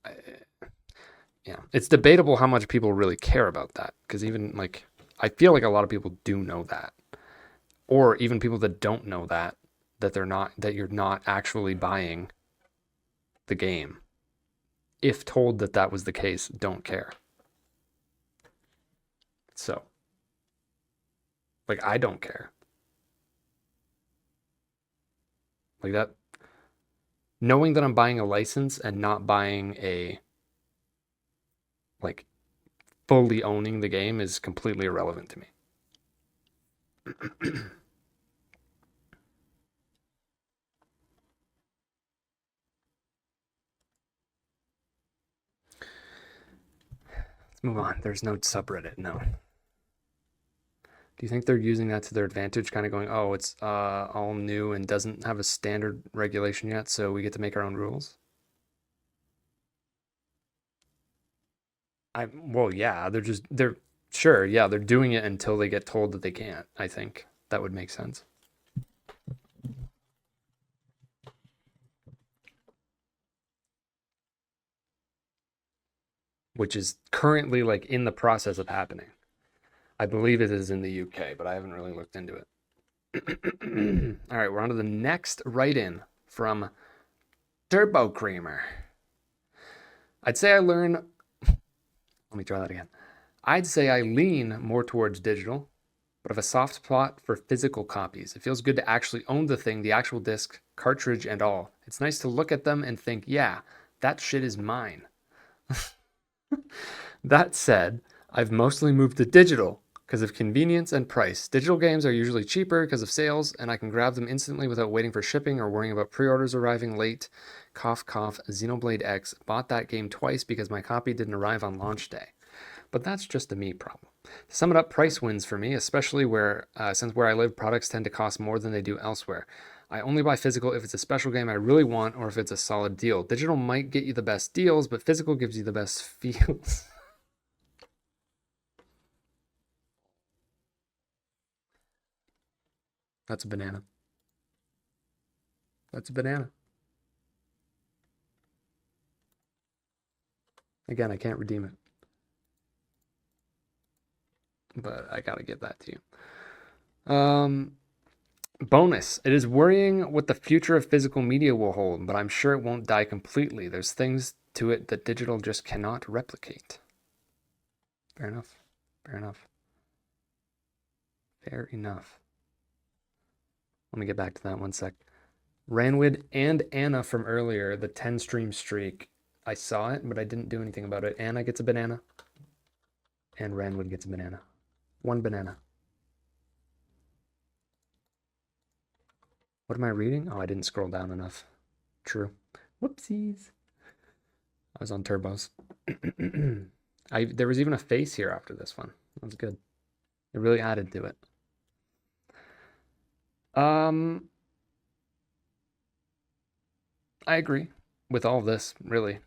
yeah, it's debatable how much people really care about that, because even like I feel like a lot of people do know that, or even people that don't know that you're not actually buying the game, if told that that was the case, don't care. So like I don't care. Like that, knowing that I'm buying a license and not buying a like fully owning the game is completely irrelevant to me. Let's move on. There's no subreddit. No. Do you think they're using that to their advantage, kind of going, oh, it's all new and doesn't have a standard regulation yet, so we get to make our own rules? Well, yeah, they're sure, yeah, they're doing it until they get told that they can't. I think that would make sense. Which is currently like in the process of happening. I believe it is in the UK, but I haven't really looked into it. All right, we're on to the next write-in from Turbo Creamer. I'd say I learn. Let me try that again. I'd say I lean more towards digital, but have a soft spot for physical copies. It feels good to actually own the thing, the actual disc, cartridge, and all. It's nice to look at them and think, yeah, that shit is mine. That said, I've mostly moved to digital because of convenience and price. Digital games are usually cheaper because of sales, and I can grab them instantly without waiting for shipping or worrying about pre-orders arriving late. Cough, cough, Xenoblade X. Bought that game twice because my copy didn't arrive on launch day. But that's just a me problem. To sum it up, price wins for me, especially since where I live, products tend to cost more than they do elsewhere. I only buy physical if it's a special game I really want or if it's a solid deal. Digital might get you the best deals, but physical gives you the best feels. That's a banana. That's a banana. Again, I can't redeem it, but I gotta give that to you. Bonus. It is worrying what the future of physical media will hold, but I'm sure it won't die completely. There's things to it that digital just cannot replicate. Fair enough. Fair enough. Fair enough. Let me get back to that one sec. Ranwood and Anna from earlier, the 10 stream streak. I saw it, but I didn't do anything about it. Anna gets a banana. And Ranwood gets a banana. One banana. What am I reading? Oh, I didn't scroll down enough. True. Whoopsies. I was on turbos. There was even a face here after this one. That was good. It really added to it. I agree with all of this, really.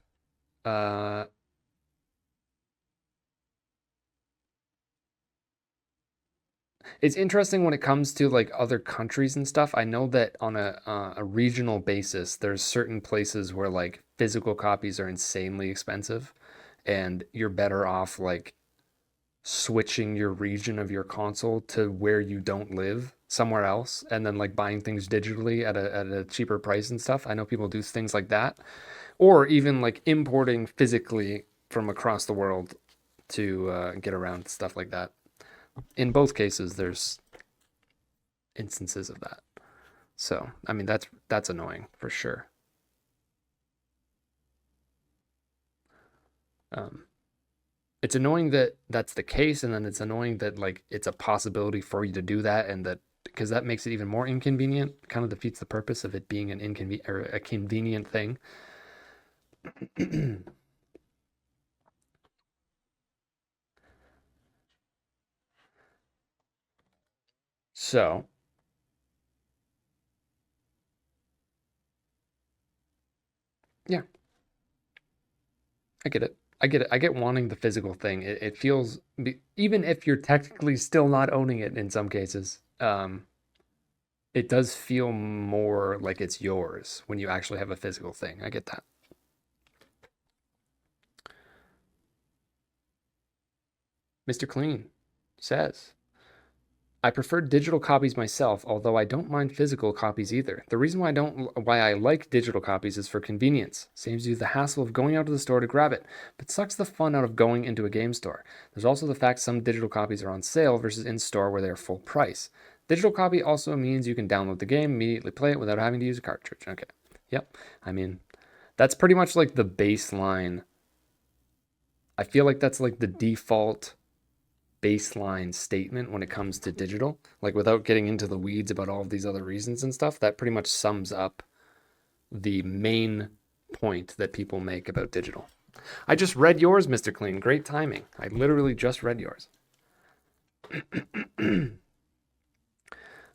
It's interesting when it comes to like other countries and stuff. I know that on a regional basis, there's certain places where like physical copies are insanely expensive, and you're better off like switching your region of your console to where you don't live somewhere else, and then like buying things digitally at a cheaper price and stuff. I know people do things like that, or even like importing physically from across the world to get around stuff like that. In both cases, there's instances of that. So, I mean, that's annoying for sure. Um, it's annoying that that's the case, and then it's annoying that like it's a possibility for you to do that, and that because that makes it even more inconvenient. Kind of defeats the purpose of it being an inconvenient or a convenient thing. So, yeah, I get it. I get it. I get wanting the physical thing. It feels, even if you're technically still not owning it in some cases, it does feel more like it's yours when you actually have a physical thing. I get that. Mr. Clean says, I prefer digital copies myself, although I don't mind physical copies either. The reason why I like digital copies is for convenience. Saves you the hassle of going out to the store to grab it, but sucks the fun out of going into a game store. There's also the fact some digital copies are on sale versus in store where they are full price. Digital copy also means you can download the game, immediately play it without having to use a cartridge. Okay. Yep. I mean, that's pretty much like the baseline. I feel like that's like the default baseline statement when it comes to digital, like without getting into the weeds about all of these other reasons and stuff. That pretty much sums up the main point that people make about digital. I just read yours, Mr. Clean. Great timing. I literally just read yours.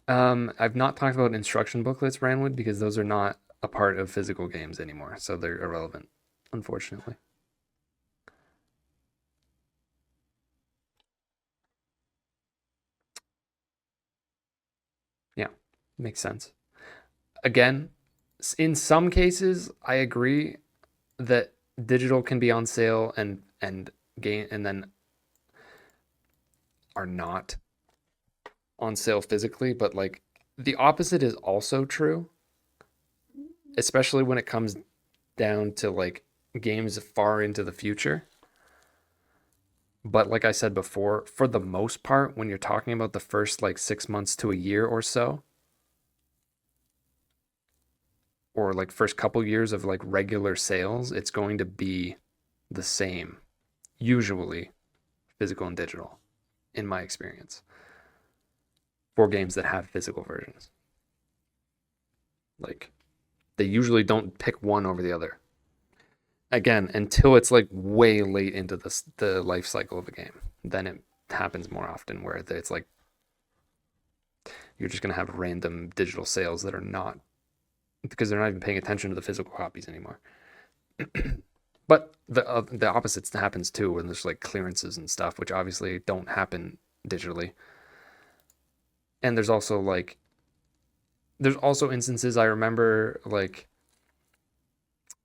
I've not talked about instruction booklets, Ranwood, because those are not a part of physical games anymore, so they're irrelevant, unfortunately. Yeah, makes sense. Again, in some cases, I agree that digital can be on sale and game and then are not on sale physically, but like the opposite is also true, especially when it comes down to like games far into the future. But like I said before, for the most part, when you're talking about the first like 6 months to a year or so, or like first couple years of like regular sales, it's going to be the same, usually physical and digital, in my experience, for games that have physical versions. Like they usually don't pick one over the other. Again, until it's like way late into the life cycle of a game, then happens more often, where it's like you're just going to have random digital sales that are not, because they're not even paying attention to the physical copies anymore. But the opposite happens too, when there's like clearances and stuff, which obviously don't happen digitally. And there's also instances I remember, like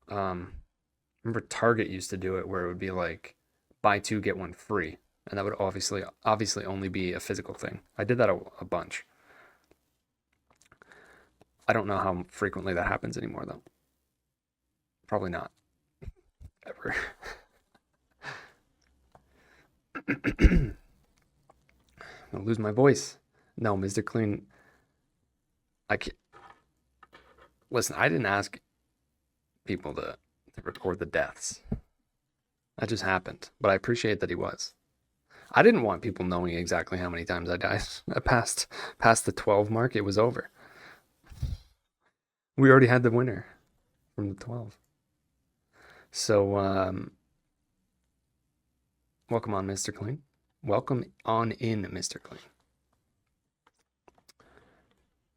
remember Target used to do it, where it would be like buy two get one free, and that would obviously only be a physical thing. I did that a bunch. I don't know how frequently that happens anymore though. Probably not ever. I'll lose my voice. No, Mr. Clean. I can't. Listen, I didn't ask people to record the deaths. That just happened. But I appreciate that he was. I didn't want people knowing exactly how many times I died. I passed the 12 mark. It was over. We already had the winner from the 12. So, welcome on, Mr. Clean. Welcome on in, Mr. Clean.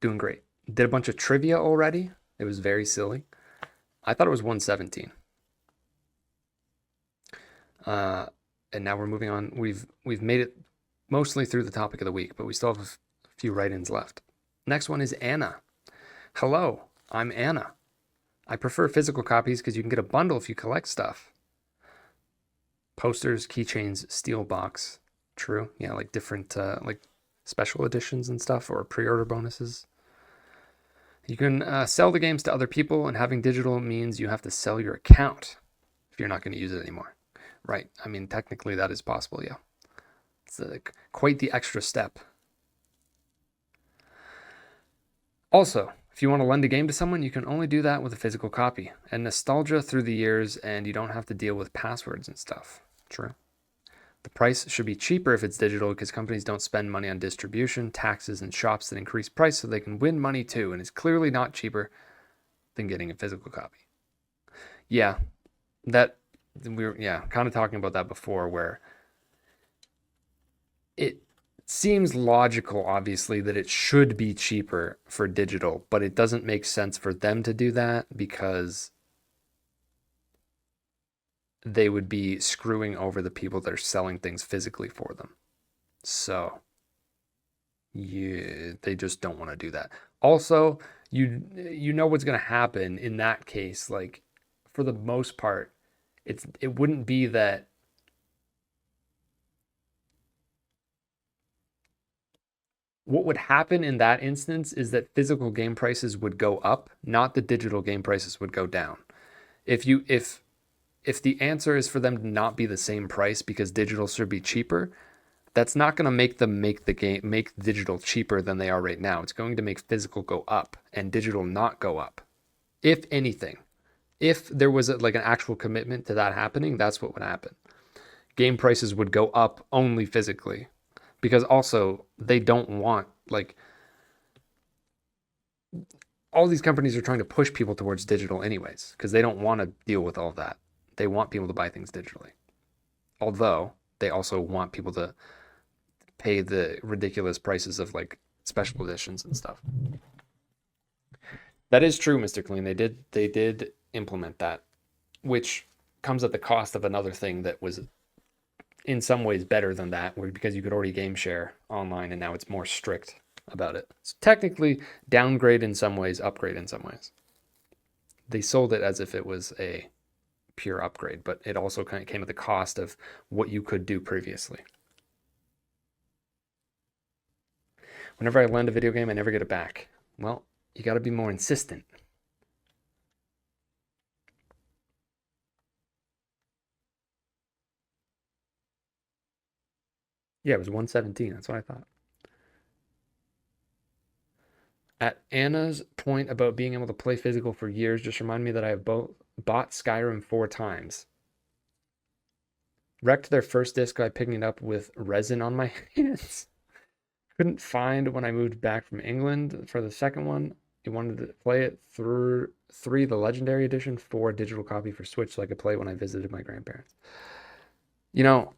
Doing great. Did a bunch of trivia already. It was very silly. I thought it was 117. And now we're moving on. We've made it mostly through the topic of the week, but we still have a few write-ins left. Next one is Anna. Hello, I'm Anna. I prefer physical copies because you can get a bundle if you collect stuff. Posters, keychains, steel box. True. Yeah, like different like special editions and stuff, or pre-order bonuses. You can sell the games to other people, and having digital means you have to sell your account if you're not going to use it anymore. Right. I mean, technically that is possible, yeah. It's quite the extra step. Also, if you want to lend a game to someone, you can only do that with a physical copy. And nostalgia through the years, and you don't have to deal with passwords and stuff. True. The price should be cheaper if it's digital, because companies don't spend money on distribution, taxes, and shops that increase price, so they can win money too. And it's clearly not cheaper than getting a physical copy. Yeah, we were kind of talking about that before, where it seems logical, obviously, that it should be cheaper for digital, but it doesn't make sense for them to do that, because they would be screwing over the people that are selling things physically for them. So yeah, they just don't want to do that. Also, you know what's going to happen in that case. Like, for the most part, it wouldn't be that what would happen in that instance is that physical game prices would go up, not the digital game prices would go down. If the answer is for them to not be the same price because digital should be cheaper, that's not going to make them make digital cheaper than they are right now. It's going to make physical go up and digital not go up. If anything, if there was like an actual commitment to that happening, that's what would happen. Game prices would go up only physically, because also they don't want, like, all these companies are trying to push people towards digital anyways, because they don't want to deal with all of that. They want people to buy things digitally. Although they also want people to pay the ridiculous prices of like special editions and stuff. That is true, Mr. Clean. They did implement that, which comes at the cost of another thing that was in some ways better than that, because you could already game share online, and now it's more strict about it. It's technically downgrade in some ways, upgrade in some ways. They sold it as if it was a pure upgrade, but it also kind of came at the cost of what you could do previously. Whenever I lend a video game, I never get it back. Well, you got to be more insistent. Yeah, it was 117. That's what I thought. At Anna's point about being able to play physical for years, just remind me that I have bought Skyrim 4 times. Wrecked their first disc by picking it up with resin on my hands. Couldn't find when I moved back from England for the second one. He wanted to play it through 3, the Legendary Edition, 4 digital copy for Switch, so I could play when I visited my grandparents. You know,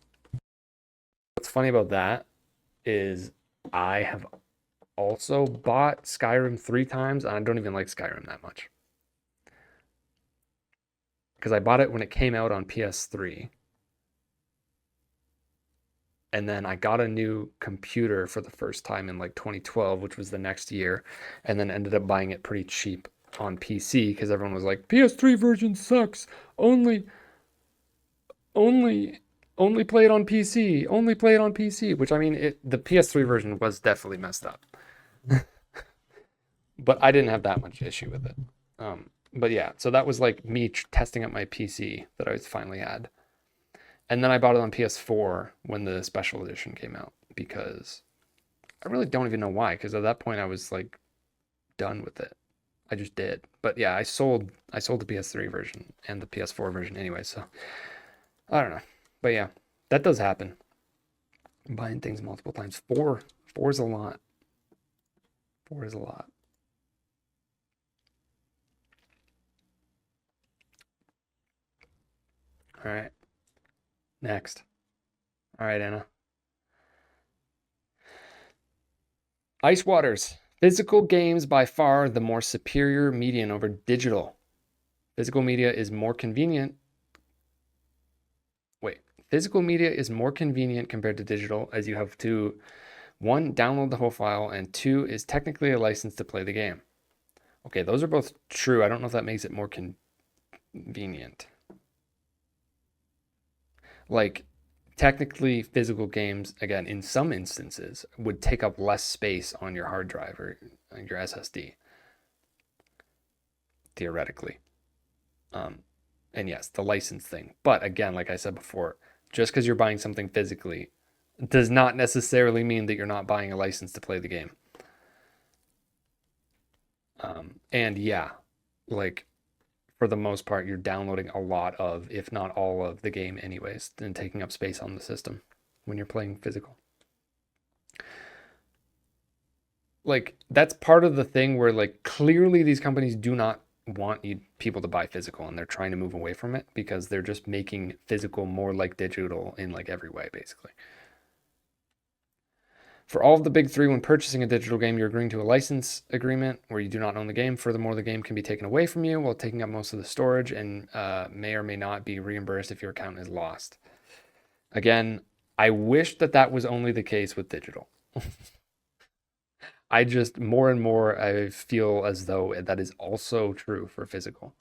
what's funny about that is I have also bought Skyrim 3 times, and I don't even like Skyrim that much. Because I bought it when it came out on PS3. And then I got a new computer for the first time in like 2012, which was the next year, and then ended up buying it pretty cheap on PC because everyone was like, PS3 version sucks. Only only only play it on PC. Only play it on PC, which I mean the PS3 version was definitely messed up. But I didn't have that much issue with it. But yeah, so that was like me testing out my PC that I finally had. And then I bought it on PS4 when the special edition came out because I really don't even know why. Because at that point I was like done with it. I just did. But yeah, I sold the PS3 version and the PS4 version anyway. So I don't know. But yeah, that does happen. Buying things multiple times. Four is a lot. Four is a lot. All right. Next. All right, Anna. Ice Waters. Physical games by far the more superior medium over digital. Physical media is more convenient. Wait. Physical media is more convenient compared to digital as you have to, one, download the whole file, and two, is technically a license to play the game. Okay, those are both true. I don't know if that makes it more convenient. Like, technically, physical games, again, in some instances, would take up less space on your hard drive or your SSD, theoretically. And yes, the license thing. But again, like I said before, just because you're buying something physically does not necessarily mean that you're not buying a license to play the game. And yeah, like for the most part, you're downloading a lot of, if not all of the game anyways, and taking up space on the system when you're playing physical. Like that's part of the thing where like clearly these companies do not want people to buy physical and they're trying to move away from it because they're just making physical more like digital in like every way basically. For all of the big three, when purchasing a digital game, you're agreeing to a license agreement where you do not own the game. Furthermore, the game can be taken away from you while taking up most of the storage and may or may not be reimbursed if your account is lost. Again, I wish that that was only the case with digital. I just, more and more, I feel as though that is also true for physical.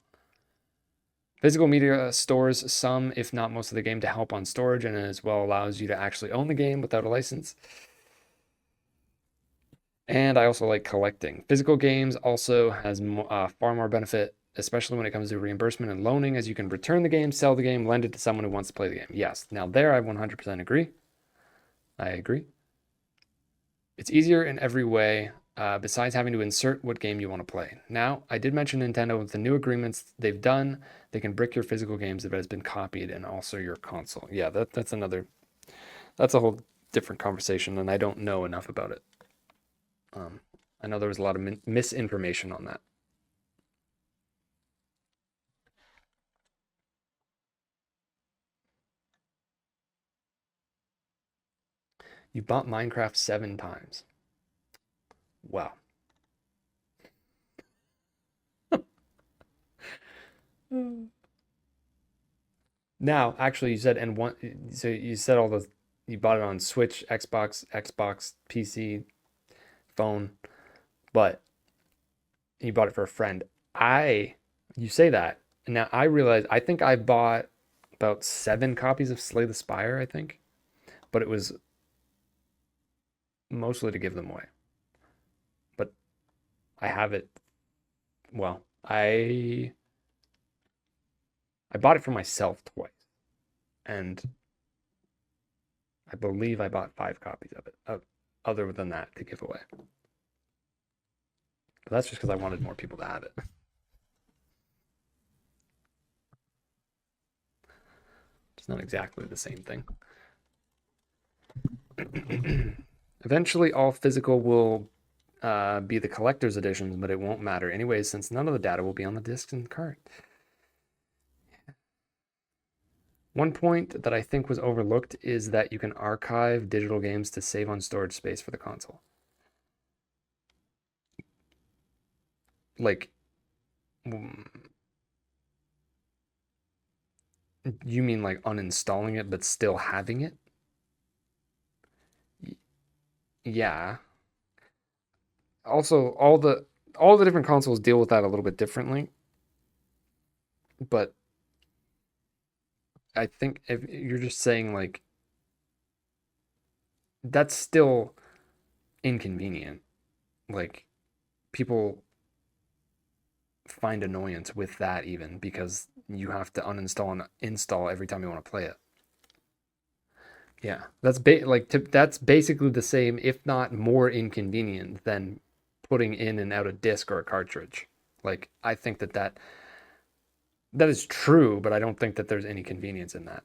Physical media stores some, if not most of the game to help on storage and as well allows you to actually own the game without a license. And I also like collecting. Physical games also has far more benefit, especially when it comes to reimbursement and loaning, as you can return the game, sell the game, lend it to someone who wants to play the game. Yes, now there I 100% agree. I agree. It's easier in every way, besides having to insert what game you want to play. Now, I did mention Nintendo with the new agreements they've done. They can brick your physical games if it has been copied and also your console. Yeah, that's a whole different conversation, and I don't know enough about it. I know there was a lot of misinformation on that. You bought Minecraft 7 times. Wow. Now, actually, you said and one. So you said all the. You bought it on Switch, Xbox, PC, phone, but you bought it for a friend. You say that. Now I realize I think I bought about 7 copies of Slay the Spire, I think, but it was mostly to give them away. But I have it. Well, I bought it for myself twice, and I believe I bought 5 copies of it. Other than that, to give away. But that's just because I wanted more people to have it. It's not exactly the same thing. Eventually, all physical will be the collector's editions, but it won't matter anyways, since none of the data will be on the discs and card. One point that I think was overlooked is that you can archive digital games to save on storage space for the console. Like, mm, you mean like uninstalling it but still having it? Yeah. Also, all the different consoles deal with that a little bit differently, but I think if you're just saying like that's still inconvenient. Like people find annoyance with that even because you have to uninstall and install every time you want to play it. Yeah, that's basically the same, if not more inconvenient than putting in and out a disc or a cartridge. Like I think that is true, but I don't think that there's any convenience in that.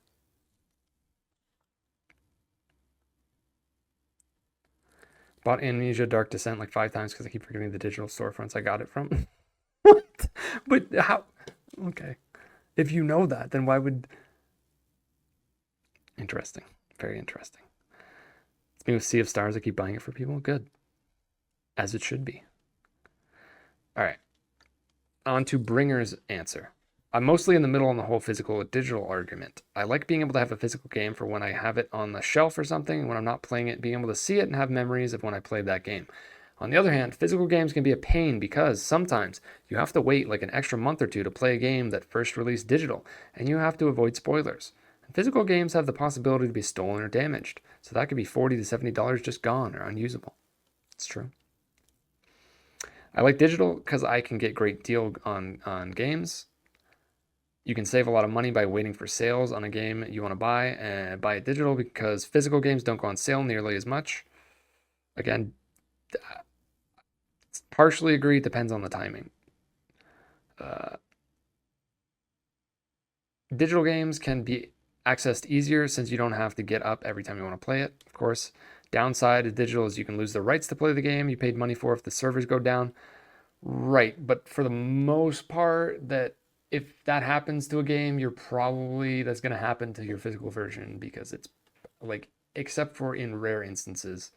Bought Amnesia Dark Descent like 5 times because I keep forgetting the digital storefronts I got it from. What? But how? Okay. If you know that, then why would. Interesting. Very interesting. It's me with Sea of Stars. I keep buying it for people. Good. As it should be. All right. On to Bringer's answer. I'm mostly in the middle on the whole physical or digital argument. I like being able to have a physical game for when I have it on the shelf or something, when I'm not playing it, being able to see it and have memories of when I played that game. On the other hand, physical games can be a pain because sometimes you have to wait like an extra month or two to play a game that first released digital, and you have to avoid spoilers. And physical games have the possibility to be stolen or damaged, so that could be $40 to $70 just gone or unusable. It's true. I like digital because I can get great deal on games. You can save a lot of money by waiting for sales on a game you want to buy and buy it digital because physical games don't go on sale nearly as much. Again, partially agree, depends on the timing. Uh, Digital games can be accessed easier since you don't have to get up every time you want to play it, of course. Downside of digital is you can lose the rights to play the game you paid money for if the servers go down. Right, but for the most part, that if that happens to a game, you're probably that's going to happen to your physical version because it's like, except for in rare instances,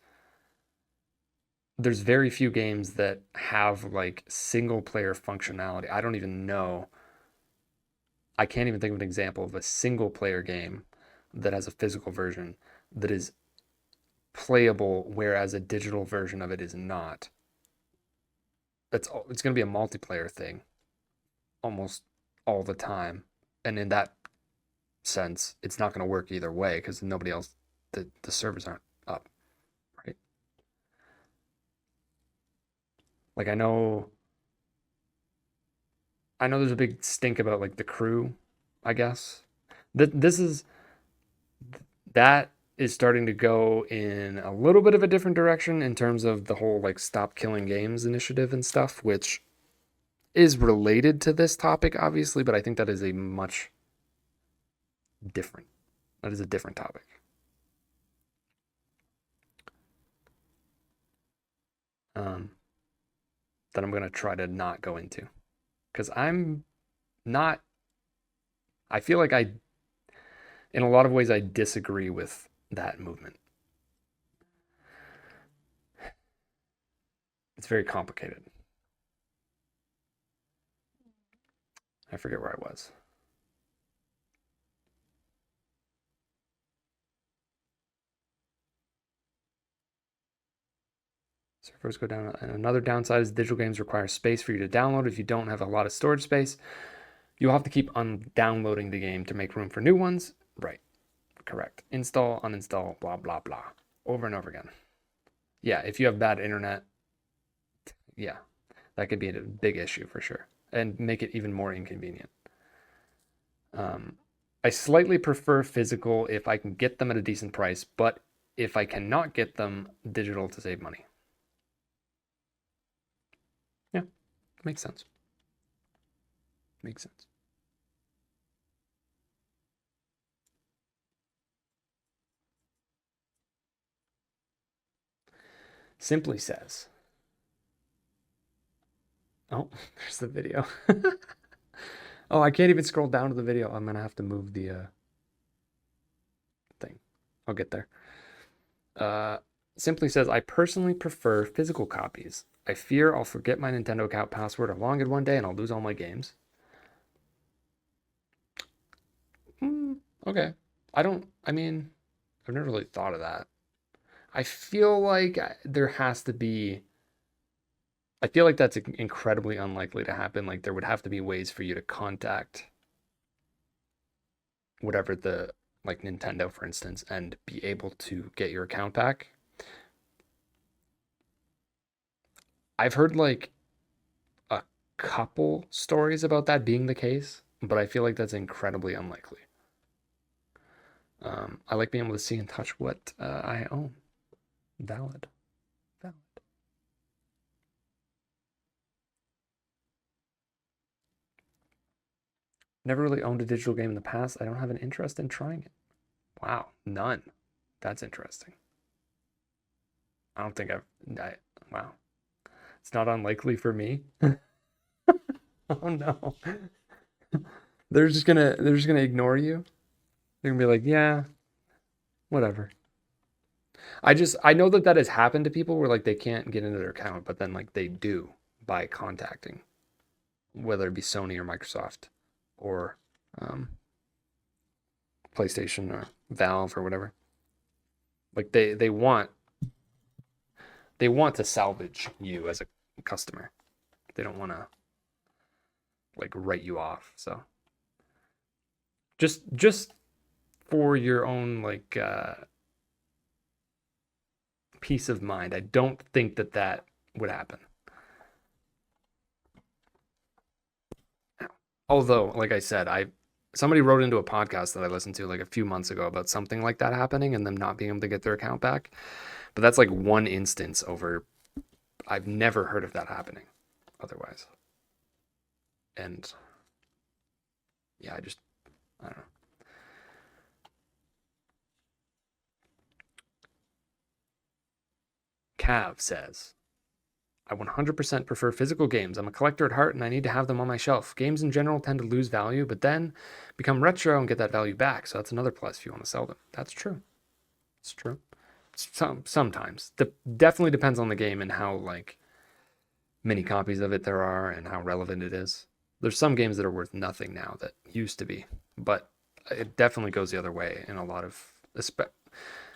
there's very few games that have like single player functionality. I don't even know. I can't even think of an example of a single player game that has a physical version that is playable, whereas a digital version of it is not. It's going to be a multiplayer thing almost all the time. And in that sense, it's not going to work either way because nobody else, the servers aren't up, right? Like I know there's a big stink about like the crew, I guess. This is that is starting to go in a little bit of a different direction in terms of the whole like stop killing games initiative and stuff, which is related to this topic, obviously, but I think that is a much different. That is a different topic. Um, that I'm gonna try to not go into because I'm not. I feel like in a lot of ways, I disagree with that movement. It's very complicated. I forget where I was. Servers go down. And another downside is digital games require space for you to download. If you don't have a lot of storage space, you'll have to keep downloading the game to make room for new ones. Right. Correct. Install, uninstall, blah, blah, blah. Over and over again. Yeah, if you have bad internet, yeah, that could be a big issue for sure and make it even more inconvenient. Um, I slightly prefer physical if I can get them at a decent price, but if I cannot get them, digital to save money. Yeah, makes sense. Makes sense. Simply says, oh, there's the video. Oh, I can't even scroll down to the video. I'm gonna have to move the I'll get there. Simply says, I personally prefer physical copies. I fear I'll forget my Nintendo account password along it one day and I'll lose all my games. Okay. I mean, I've never really thought of that. I feel like there has to be, I feel like that's incredibly unlikely to happen. Like there would have to be ways for you to contact whatever like Nintendo, for instance, and be able to get your account back. I've heard like a couple stories about that being the case, but I feel like that's incredibly unlikely. I like being able to see and touch what I own. Valid. Valid. Never really owned a digital game in the past. I don't have an interest in trying it. Wow, none. That's interesting. I don't think wow. It's not unlikely for me. Oh no. They're just gonna ignore you. They're gonna be like, yeah, whatever. I know that has happened to people where like they can't get into their account, but then like they do by contacting, whether it be Sony or Microsoft or um, PlayStation or Valve or whatever. Like they want to salvage you as a customer. They don't want to like write you off. So just for your own like peace of mind, I don't think that would happen. Although, like I said, somebody wrote into a podcast that I listened to like a few months ago about something like that happening and them not being able to get their account back. But that's like one instance over. I've never heard of that happening otherwise. And yeah, I don't know. Cav says, I 100% prefer physical games. I'm a collector at heart and I need to have them on my shelf. Games in general tend to lose value, but then become retro and get that value back. So that's another plus if you want to sell them. That's true. It's true. Sometimes. Definitely depends on the game and how like many copies of it there are and how relevant it is. There's some games that are worth nothing now that used to be, but it definitely goes the other way in a lot of,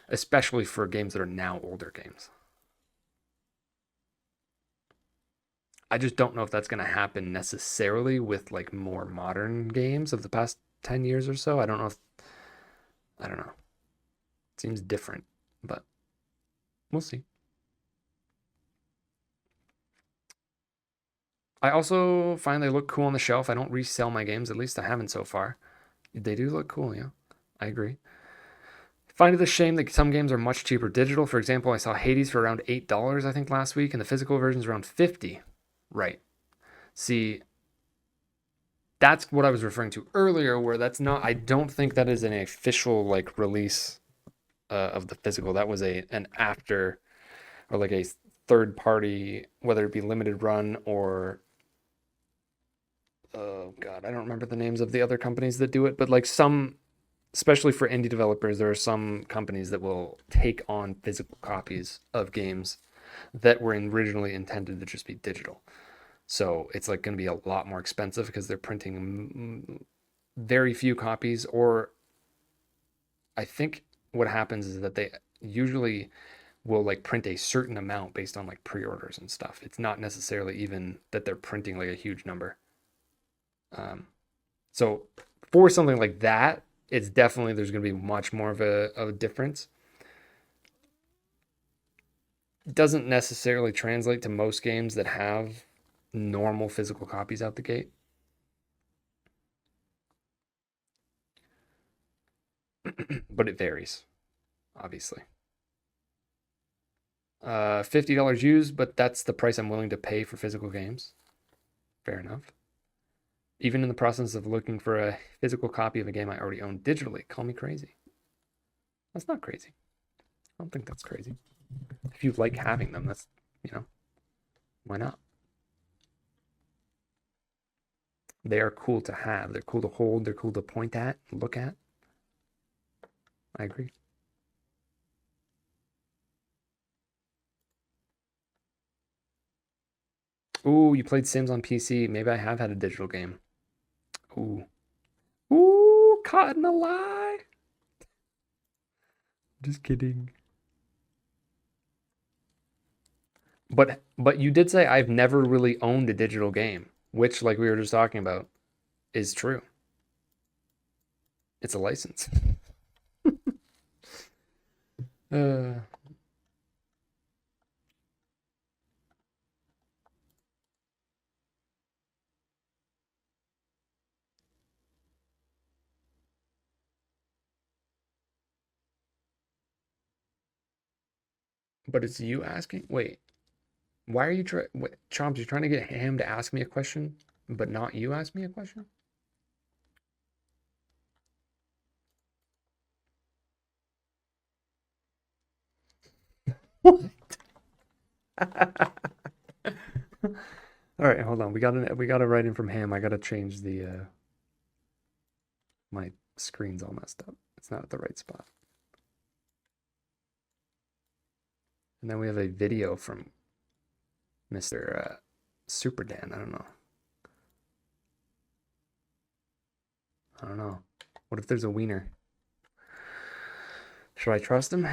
especially for games that are now older games. I just don't know if that's going to happen necessarily with like more modern games of the past 10 years or so. I don't know. It seems different, but we'll see. I also find they look cool on the shelf. I don't resell my games, at least I haven't so far. They do look cool, yeah. I agree. Find it a shame that some games are much cheaper digital. For example, I saw Hades for around $8, I think, last week, and the physical version's around 50. Right. See, that's what I was referring to earlier, where that's not, I don't think that is an official like release of the physical. That was an after or like a third party, whether it be limited run or oh god, I don't remember the names of the other companies that do it, but like some, especially for indie developers, there are some companies that will take on physical copies of games that were originally intended to just be digital. So it's like going to be a lot more expensive because they're printing very few copies, or I think what happens is that they usually will like print a certain amount based on like pre-orders and stuff. It's not necessarily even that they're printing like a huge number. So for something like that, it's definitely there's going to be much more of a difference. It doesn't necessarily translate to most games that have normal physical copies out the gate. But it varies, obviously. $50 used, but that's the price I'm willing to pay for physical games. Fair enough. Even in the process of looking for a physical copy of a game I already own digitally, call me crazy. That's not crazy. I don't think that's crazy. If you like having them, that's, why not? They are cool to have. They're cool to hold. They're cool to point at, look at. I agree. Ooh, you played Sims on PC. Maybe I have had a digital game. Ooh. Ooh, caught in a lie. Just kidding. But you did say I've never really owned a digital game, which, like we were just talking about, is true. It's a license. uh, but it's you asking? Wait, why are you trying? Chomps, you're trying to get him to ask me a question, but not you ask me a question? What? All right, hold on. We got to write in from Ham. I got to change the my screen's all messed up. It's not at the right spot. And then we have a video from Mr. Super Dan. I don't know. I don't know. What if there's a wiener? Should I trust him?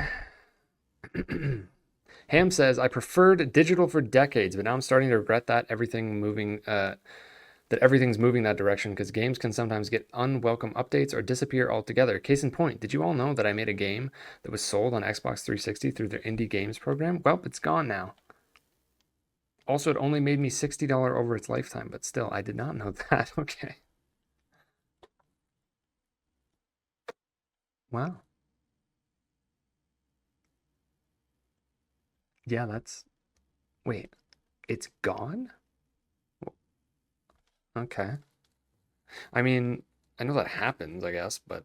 Ham says, I preferred digital for decades, but now I'm starting to regret that everything's moving that direction because games can sometimes get unwelcome updates or disappear altogether. Case in point, did you all know that I made a game that was sold on Xbox 360 through their indie games program? Well, it's gone now. Also, it only made me $60 over its lifetime, but still, I did not know that. Okay. Wow. Yeah, that's... Wait, it's gone? Okay. I mean, I know that happens, I guess, but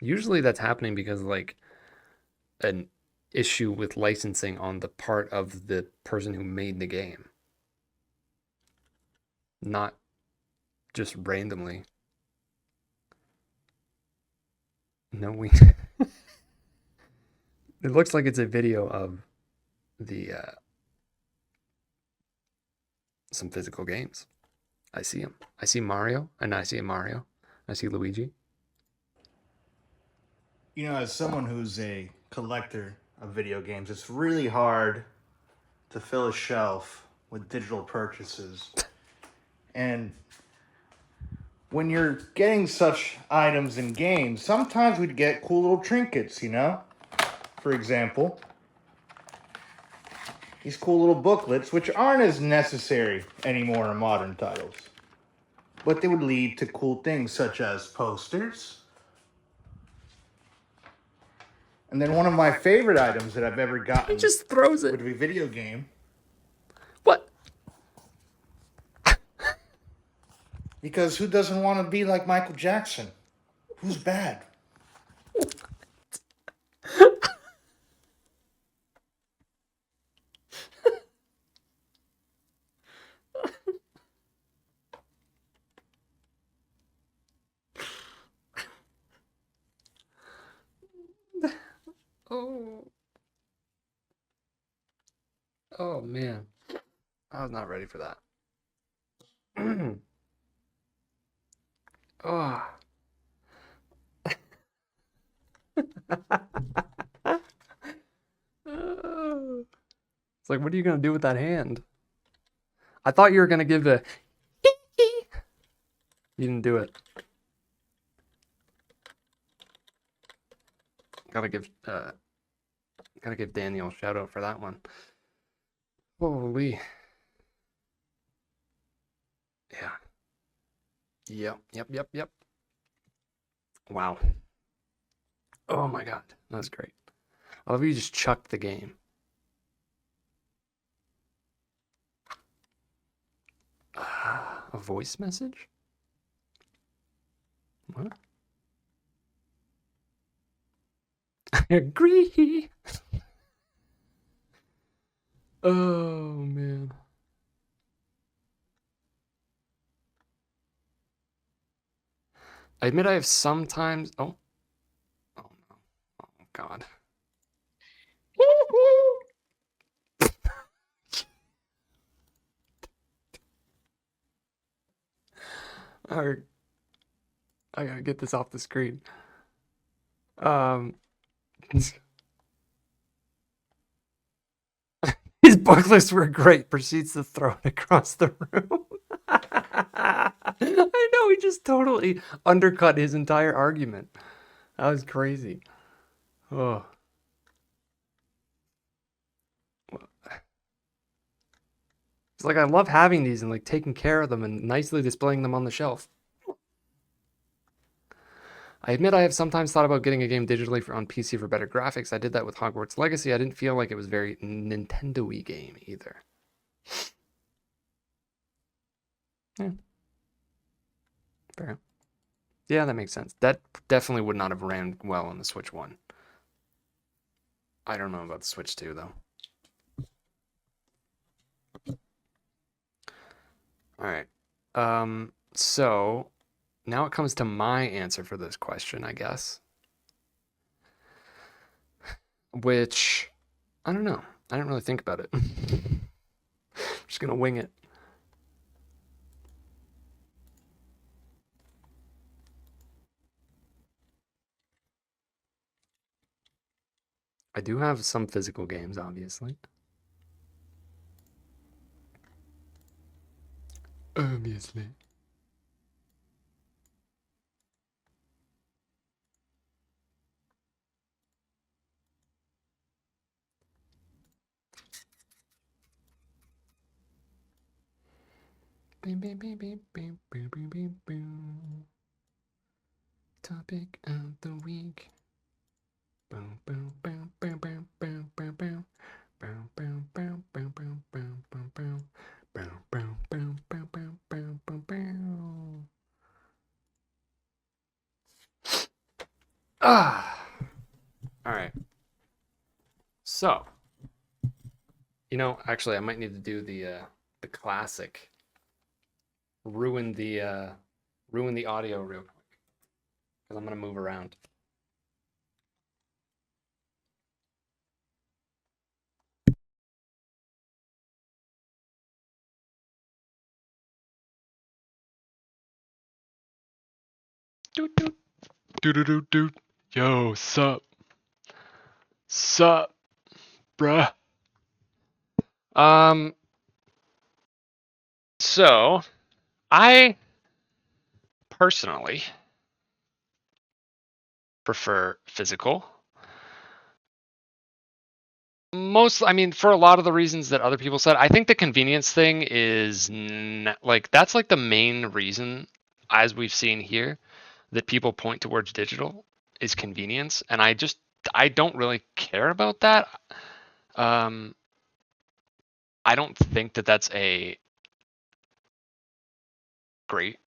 usually that's happening because, like, an issue with licensing on the part of the person who made the game, not just randomly. No, we. It looks like it's a video of the some physical games. I see him. I see Mario, and I see a Mario. I see Luigi. You know, as someone who's a collector of video games, it's really hard to fill a shelf with digital purchases. And when you're getting such items in games, sometimes we'd get cool little trinkets, you know? For example, these cool little booklets, which aren't as necessary anymore in modern titles. But they would lead to cool things such as posters. And then one of my favorite items that I've ever He gotten just throws would it. be a video game. What? Because who doesn't want to be like Michael Jackson? Who's bad? Oh. Oh man. I was not ready for that. Oh. It's like, what are you gonna do with that hand? I thought you were gonna give the. You didn't do it. Gotta give Daniel a shout out for that one. Holy. Yeah. Yep. Wow. Oh my god. That's great. I love you just chucked the game. A voice message? What? I agree. Oh man. I admit I have sometimes. Oh. Oh no. Oh god. Alright, I gotta get this off the screen. Um, his book lists were great. Proceeds to throw it across the room. I know, he just totally undercut his entire argument. That was crazy. Oh. It's like I love having these and like taking care of them and nicely displaying them on the shelf. I admit I have sometimes thought about getting a game digitally on PC for better graphics. I did that with Hogwarts Legacy. I didn't feel like it was very Nintendo-y game either. Yeah. Fair. Yeah, that makes sense. That definitely would not have ran well on the Switch 1. I don't know about the Switch 2 though. All right. So now it comes to my answer for this question, I guess. Which I don't know. I didn't really think about it. I'm just gonna wing it. I do have some physical games, obviously. Obviously. Beep, beep, beep, beep, beep, beep, beep, beep, beep. Topic of the week. Boom, boom, boom, boom, boom, boom, boom, boom. Boom, boom, boom, boom, boom, boom, boom, boom. Boom, boom, boom, boom, boom, boom, boom, boom. Ah. All right. So, actually, I might need to do the classic. Ruin the audio real quick because I'm gonna move around. Doot doot doot doot doot doot. Yo, sup, sup, bruh. Um. So I personally prefer physical. I mean, for a lot of the reasons that other people said, I think the convenience thing is that's like the main reason, as we've seen here, that people point towards digital is convenience, and I don't really care about that. Um, I don't think that that's a great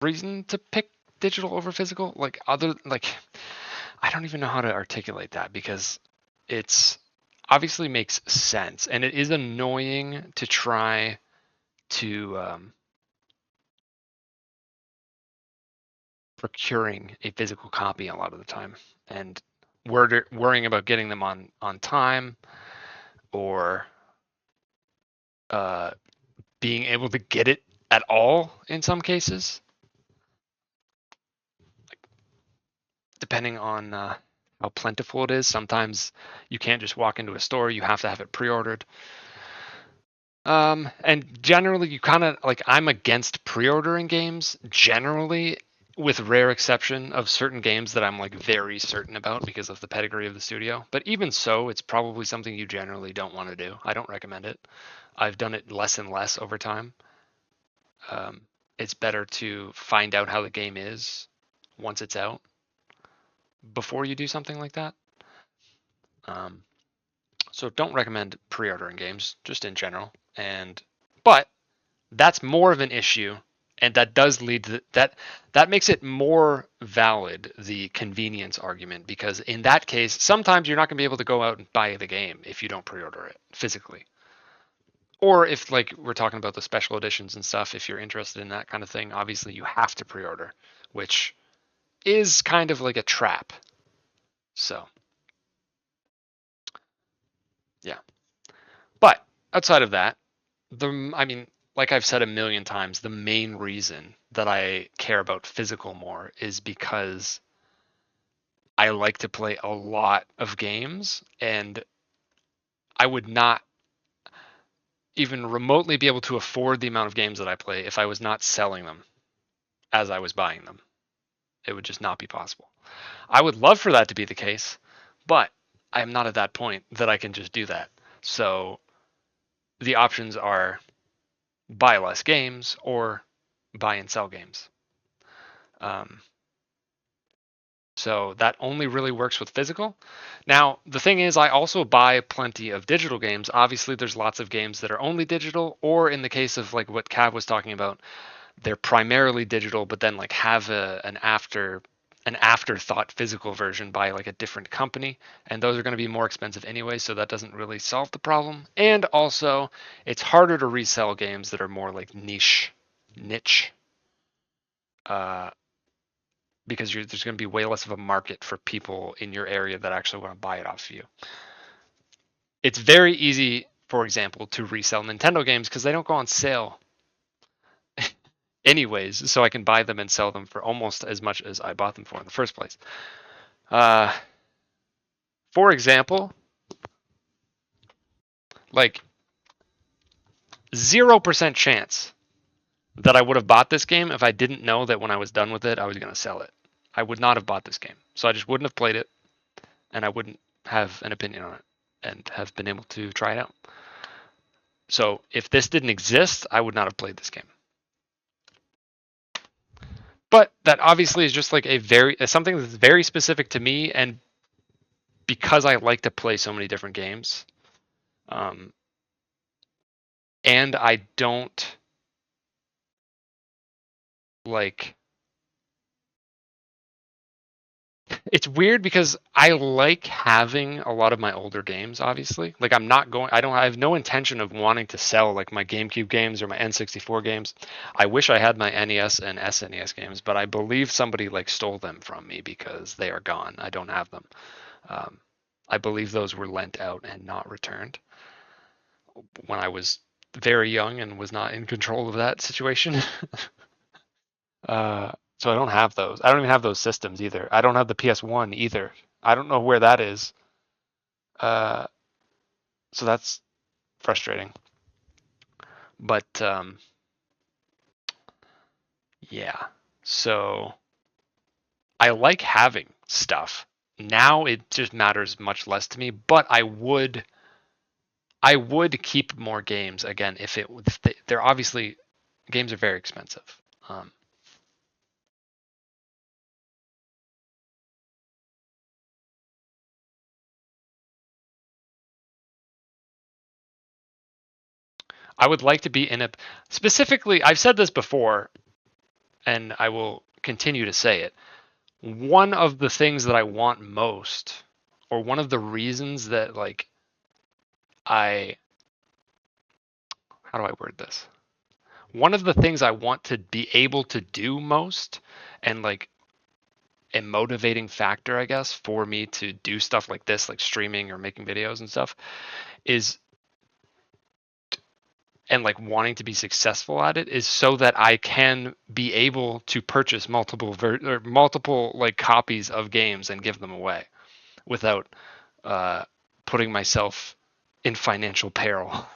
reason to pick digital over physical. I don't even know how to articulate that because it's obviously makes sense, and it is annoying to try to procuring a physical copy a lot of the time, and worrying about getting them on time, or uh, being able to get it at all in some cases, depending on how plentiful it is. Sometimes you can't just walk into a store; you have to have it pre-ordered. And generally, you kind of I'm against pre-ordering games generally, with rare exception of certain games that I'm like very certain about because of the pedigree of the studio. But even so, it's probably something you generally don't want to do. I don't recommend it. I've done it less and less over time. It's better to find out how the game is once it's out before you do something like that. Um, so don't recommend pre-ordering games just in general. But that's more of an issue, and that does lead to that makes it more valid, the convenience argument, because in that case sometimes you're not going to be able to go out and buy the game if you don't pre-order it physically, or if like we're talking about the special editions and stuff, if you're interested in that kind of thing, obviously you have to pre-order, which is kind of like a trap. So yeah, but outside of that, I mean, like I've said a million times, the main reason that I care about physical more is because I like to play a lot of games, and I would not even remotely be able to afford the amount of games that I play if I was not selling them as I was buying them. It would just not be possible. I would love for that to be the case, but I am not at that point that I can just do that. So the options are buy less games or buy and sell games. Um, so that only really works with physical. Now, the thing is, I also buy plenty of digital games. Obviously, there's lots of games that are only digital, or in the case of like what Cav was talking about, they're primarily digital, but then like have an afterthought physical version by like a different company, and those are going to be more expensive anyway, so that doesn't really solve the problem. And also, it's harder to resell games that are more like niche, uh, because there's going to be way less of a market for people in your area that actually want to buy it off of you. It's very easy, for example, to resell Nintendo games because they don't go on sale anyways, so I can buy them and sell them for almost as much as I bought them for in the first place. For example, like 0% chance that I would have bought this game if I didn't know that when I was done with it, I was going to sell it. I would not have bought this game. So I just wouldn't have played it, and I wouldn't have an opinion on it and have been able to try it out. So if this didn't exist, I would not have played this game. But that obviously is just like something that's very specific to me, and because I like to play so many different games, and I don't like. It's weird because I like having a lot of my older games, obviously. Like I have no intention of wanting to sell like my GameCube games or my N64 games. I wish I had my NES and SNES games, but I believe somebody like stole them from me because they are gone. I don't have them. I believe those were lent out and not returned when I was very young and was not in control of that situation. So I don't have those. I don't even have those systems either. I don't have the PS1 either. I don't know where that is. So that's frustrating. But yeah. So I like having stuff. Now it just matters much less to me, but I would keep more games again if they're obviously games are very expensive. I would like to be in a specifically. I've said this before, and I will continue to say it. One of the things that I want most, or one of the reasons that like I how do I word this? One of the things I want to be able to do most, and like a motivating factor, I guess, for me to do stuff like this, like streaming or making videos and stuff, is and like wanting to be successful at it is so that I can be able to purchase multiple like copies of games and give them away without uh, putting myself in financial peril.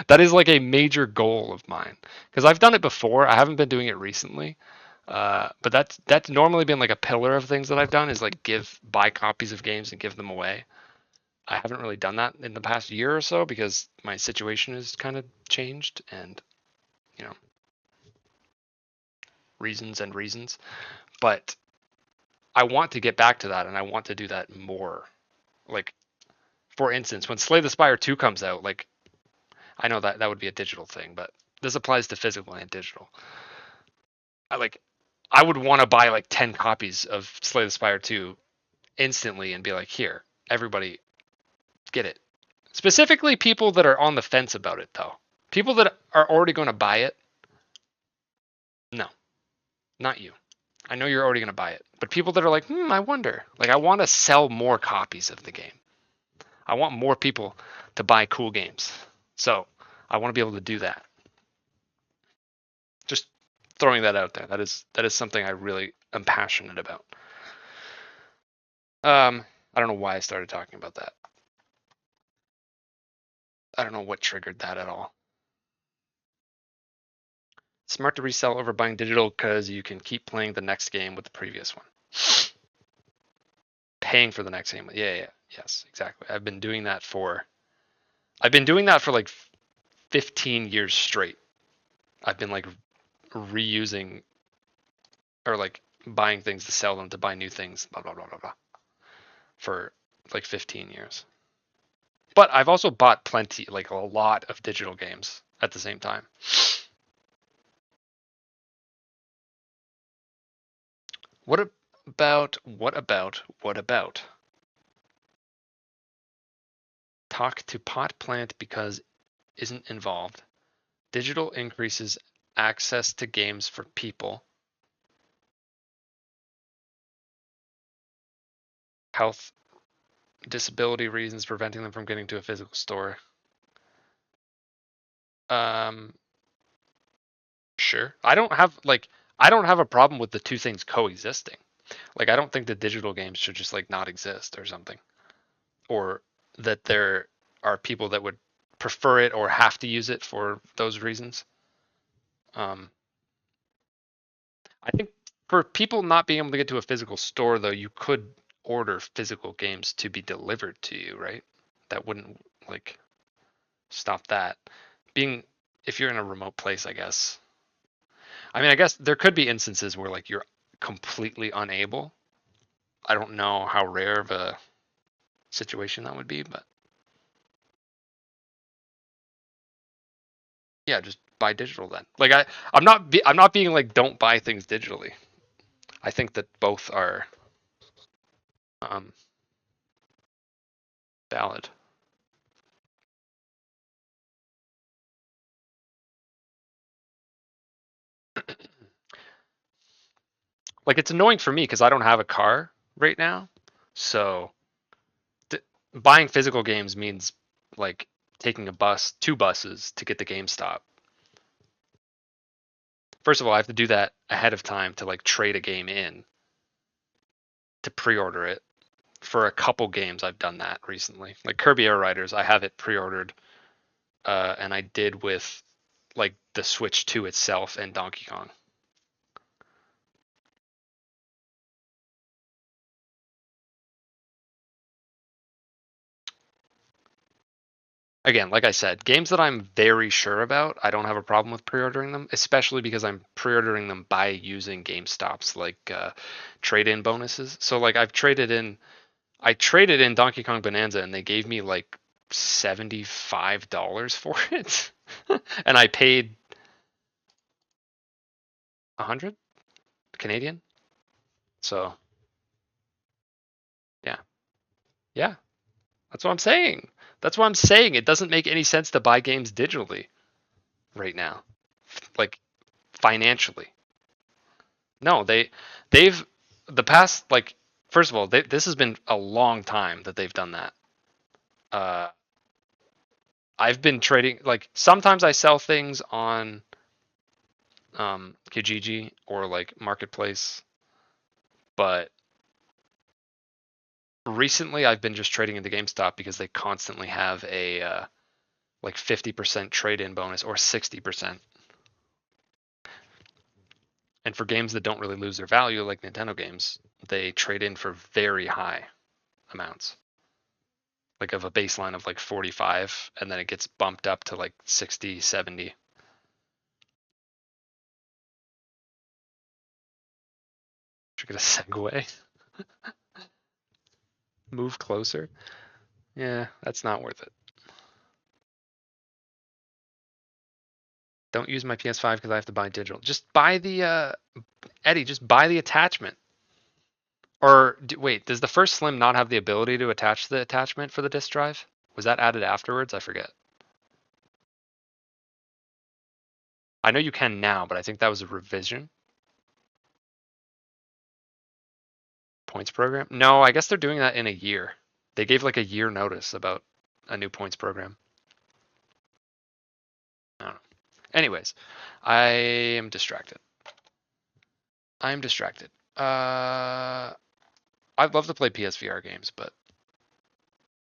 That is like a major goal of mine because I've done it before. I haven't been doing it recently, but that's normally been like a pillar of things that I've done is like buy copies of games and give them away. I haven't really done that in the past year or so because my situation has kind of changed and you know reasons. But I want to get back to that and I want to do that more. Like for instance, when Slay the Spire 2 comes out, like I know that would be a digital thing, but this applies to physical and digital. I would want to buy like 10 copies of Slay the Spire 2 instantly and be like, here, everybody get it. Specifically people that are on the fence about it though. People that are already going to buy it. No, not you. I know you're already going to buy it. But people that are like, I wonder. Like I want to sell more copies of the game. I want more people to buy cool games. So I want to be able to do that. Just throwing that out there. That is something I really am passionate about. I don't know why I started talking about that. I don't know what triggered that at all. Smart to resell over buying digital because you can keep playing the next game with the previous one. Paying for the next game. Yeah, yes, exactly. I've been doing that for like 15 years straight. I've been like reusing or like buying things to sell them to buy new things, blah blah blah blah blah, for like 15 years. But I've also bought plenty, like a lot of digital games at the same time. What about talk to pot plant because isn't involved. Digital increases access to games for people. Health, disability reasons preventing them from getting to a physical store. Sure. I don't have a problem with the two things coexisting. Like I don't think that digital games should just like not exist or something. Or that there are people that would prefer it or have to use it for those reasons. I think for people not being able to get to a physical store, though, you could order physical games to be delivered to you, right? That wouldn't like stop that. Being if you're in a remote place, I guess. I mean, I guess there could be instances where like you're completely unable. I don't know how rare of a situation that would be, but yeah, just buy digital then. Like I'm not being like don't buy things digitally. I think that both are um, valid. Like it's annoying for me because I don't have a car right now, so buying physical games means like taking a bus, two buses to get the GameStop. First of all, I have to do that ahead of time to like trade a game in to pre-order it. For a couple games, I've done that recently. Like Kirby Air Riders, I have it pre-ordered, and I did with like the Switch 2 itself and Donkey Kong. Again, like I said, games that I'm very sure about, I don't have a problem with pre-ordering them, especially because I'm pre-ordering them by using GameStops like trade-in bonuses. So like I traded in Donkey Kong Bonanza and they gave me like $75 for it. And I paid 100 Canadian. So, yeah. Yeah. That's what I'm saying. That's what I'm saying. It doesn't make any sense to buy games digitally right now. Like financially. No, they've the past like first of all, this has been a long time that they've done that. Uh I've been trading like sometimes I sell things on Kijiji or like Marketplace, but recently I've been just trading into GameStop because they constantly have a like 50% trade-in bonus or 60%. And for games that don't really lose their value, like Nintendo games, they trade in for very high amounts. Like of a baseline of like 45, and then it gets bumped up to like 60, 70. Should get a segue. Move closer. Yeah, that's not worth it. Don't use my PS5 because I have to buy digital. Just buy the Eddie. Just buy the attachment. Or wait, does the first Slim not have the ability to attach the attachment for the disk drive? Was that added afterwards? I forget. I know you can now, but I think that was a revision. Points program? No, I guess they're doing that in a year. They gave like a year notice about a new points program. Anyways, I am distracted. I'm distracted. I'd love to play PSVR games, but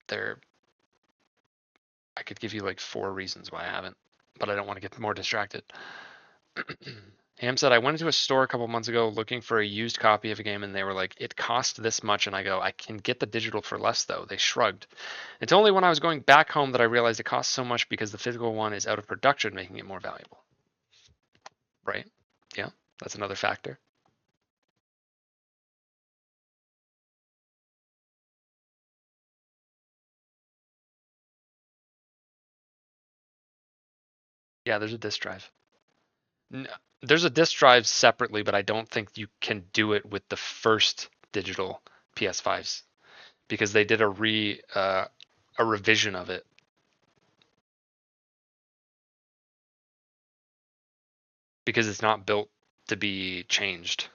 they're. I could give you like 4 reasons why I haven't, but I don't want to get more distracted. Ham said, I went into a store a couple months ago looking for a used copy of a game, and they were like, it cost this much. And I go, I can get the digital for less, though. They shrugged. It's only when I was going back home that I realized it costs so much because the physical one is out of production, making it more valuable. Right? Yeah, that's another factor. Yeah, there's a disk drive. There's a disk drive separately, but I don't think you can do it with the first digital PS5s because they did a revision of it. Because it's not built to be changed.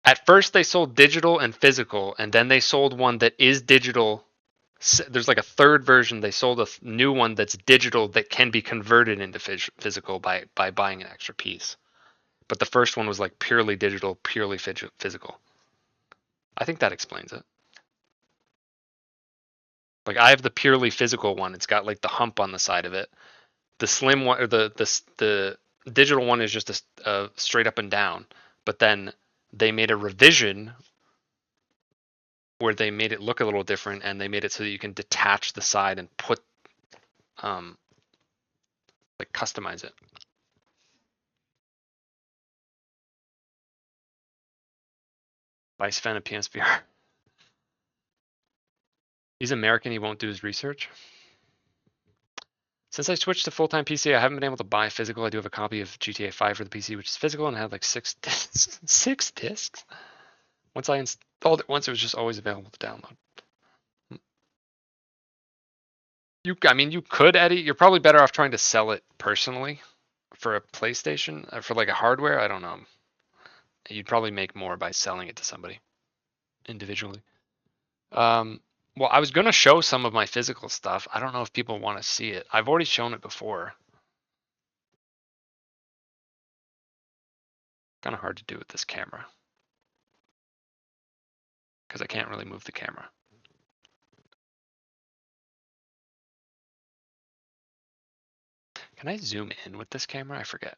At first, they sold digital and physical, and then they sold one that is digital. There's like a third version. They sold a new one that's digital that can be converted into physical by buying an extra piece. But the first one was like purely digital, purely physical. I think that explains it. Like I have the purely physical one. It's got like the hump on the side of it. The slim one, or the digital one is just a straight up and down. But then they made a revision where they made it look a little different, and they made it so that you can detach the side and put like customize it. Vice fan of PSVR. He's American, he won't do his research. Since I switched to full-time PC, I haven't been able to buy physical. I do have a copy of GTA 5 for the PC, which is physical, and I had like 6 discs. 6 discs? Once I installed it once, it was just always available to download. I mean, you could, Eddie. You're probably better off trying to sell it personally for a PlayStation, or for like a hardware. I don't know. You'd probably make more by selling it to somebody individually. Well, I was gonna show some of my physical stuff. I don't know if people want to see it. I've already shown it before. Kind of hard to do with this camera because I can't really move the camera. Can I zoom in with this camera? I forget.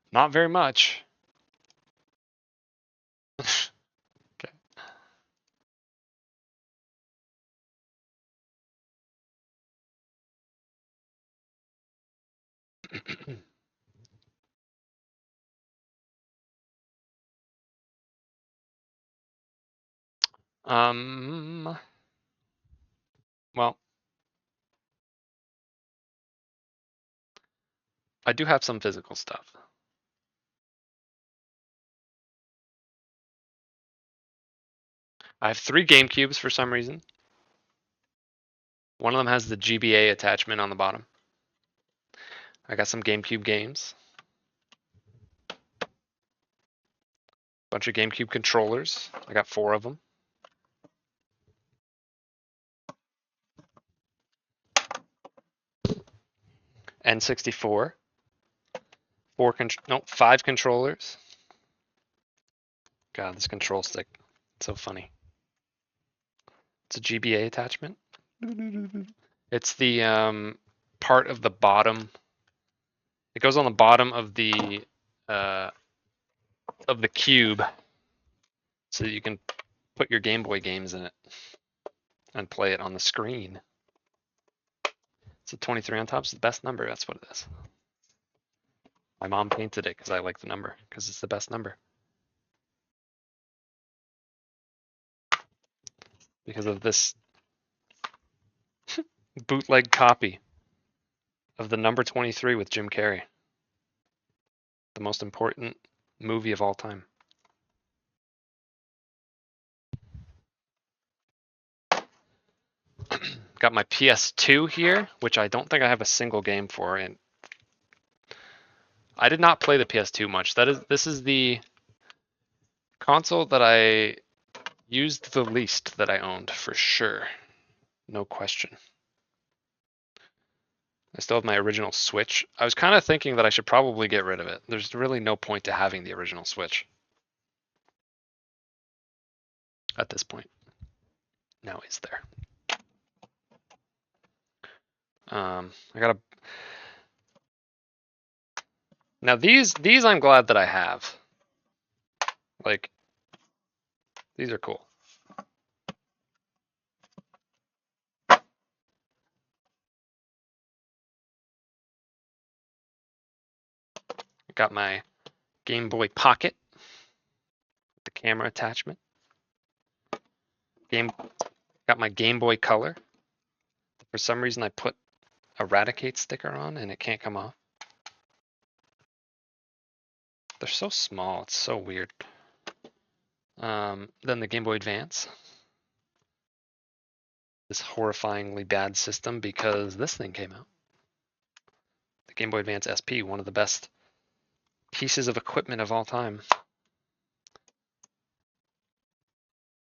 Not very much. Okay. Well, I do have some physical stuff. I have 3 GameCubes for some reason. One of them has the GBA attachment on the bottom. I got some GameCube games. Bunch of GameCube controllers. I got 4 of them. N64. 5 controllers. God, this control stick. It's so funny. It's a GBA attachment. It's the part of the bottom. It goes on the bottom of the cube, so that you can put your Game Boy games in it and play it on the screen. It's a 23 on top. It's the best number. That's what it is. My mom painted it because I like the number, because it's the best number. Because of this bootleg copy of the number 23 with Jim Carrey. the most important movie of all time. Got my PS2 here, which I don't think I have a single game for, and I did not play the PS2 much. This is the console that I used the least that I owned, for sure. No question. I still have my original Switch. I was kind of thinking that I should probably get rid of it. There's really no point to having the original Switch at this point. Now, is there? I gotta. Now these I'm glad that I have. Like, these are cool. Got my Game Boy Pocket with the camera attachment. Got my Game Boy Color. For some reason, I put Eradicate sticker on and it can't come off. They're so small, it's so weird. Then the Game Boy Advance. This horrifyingly bad system because this thing came out. The Game Boy Advance SP, one of the best pieces of equipment of all time.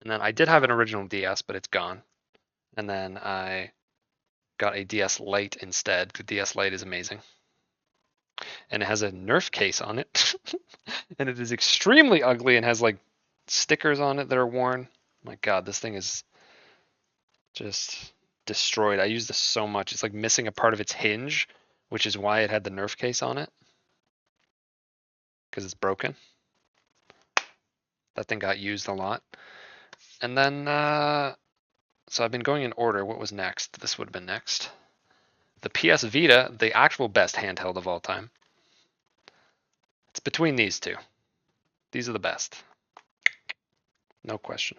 And then I did have an original DS, but it's gone. And then I got a DS Lite instead. The DS Lite is amazing. And it has a Nerf case on it. And it is extremely ugly and has like stickers on it that are worn. My God, this thing is just destroyed. I use this so much. It's like missing a part of its hinge, which is why it had the Nerf case on it. Because it's broken. That thing got used a lot. And then, so I've been going in order. What was next? This would have been next. The PS Vita, the actual best handheld of all time. It's between these two. These are the best. No question.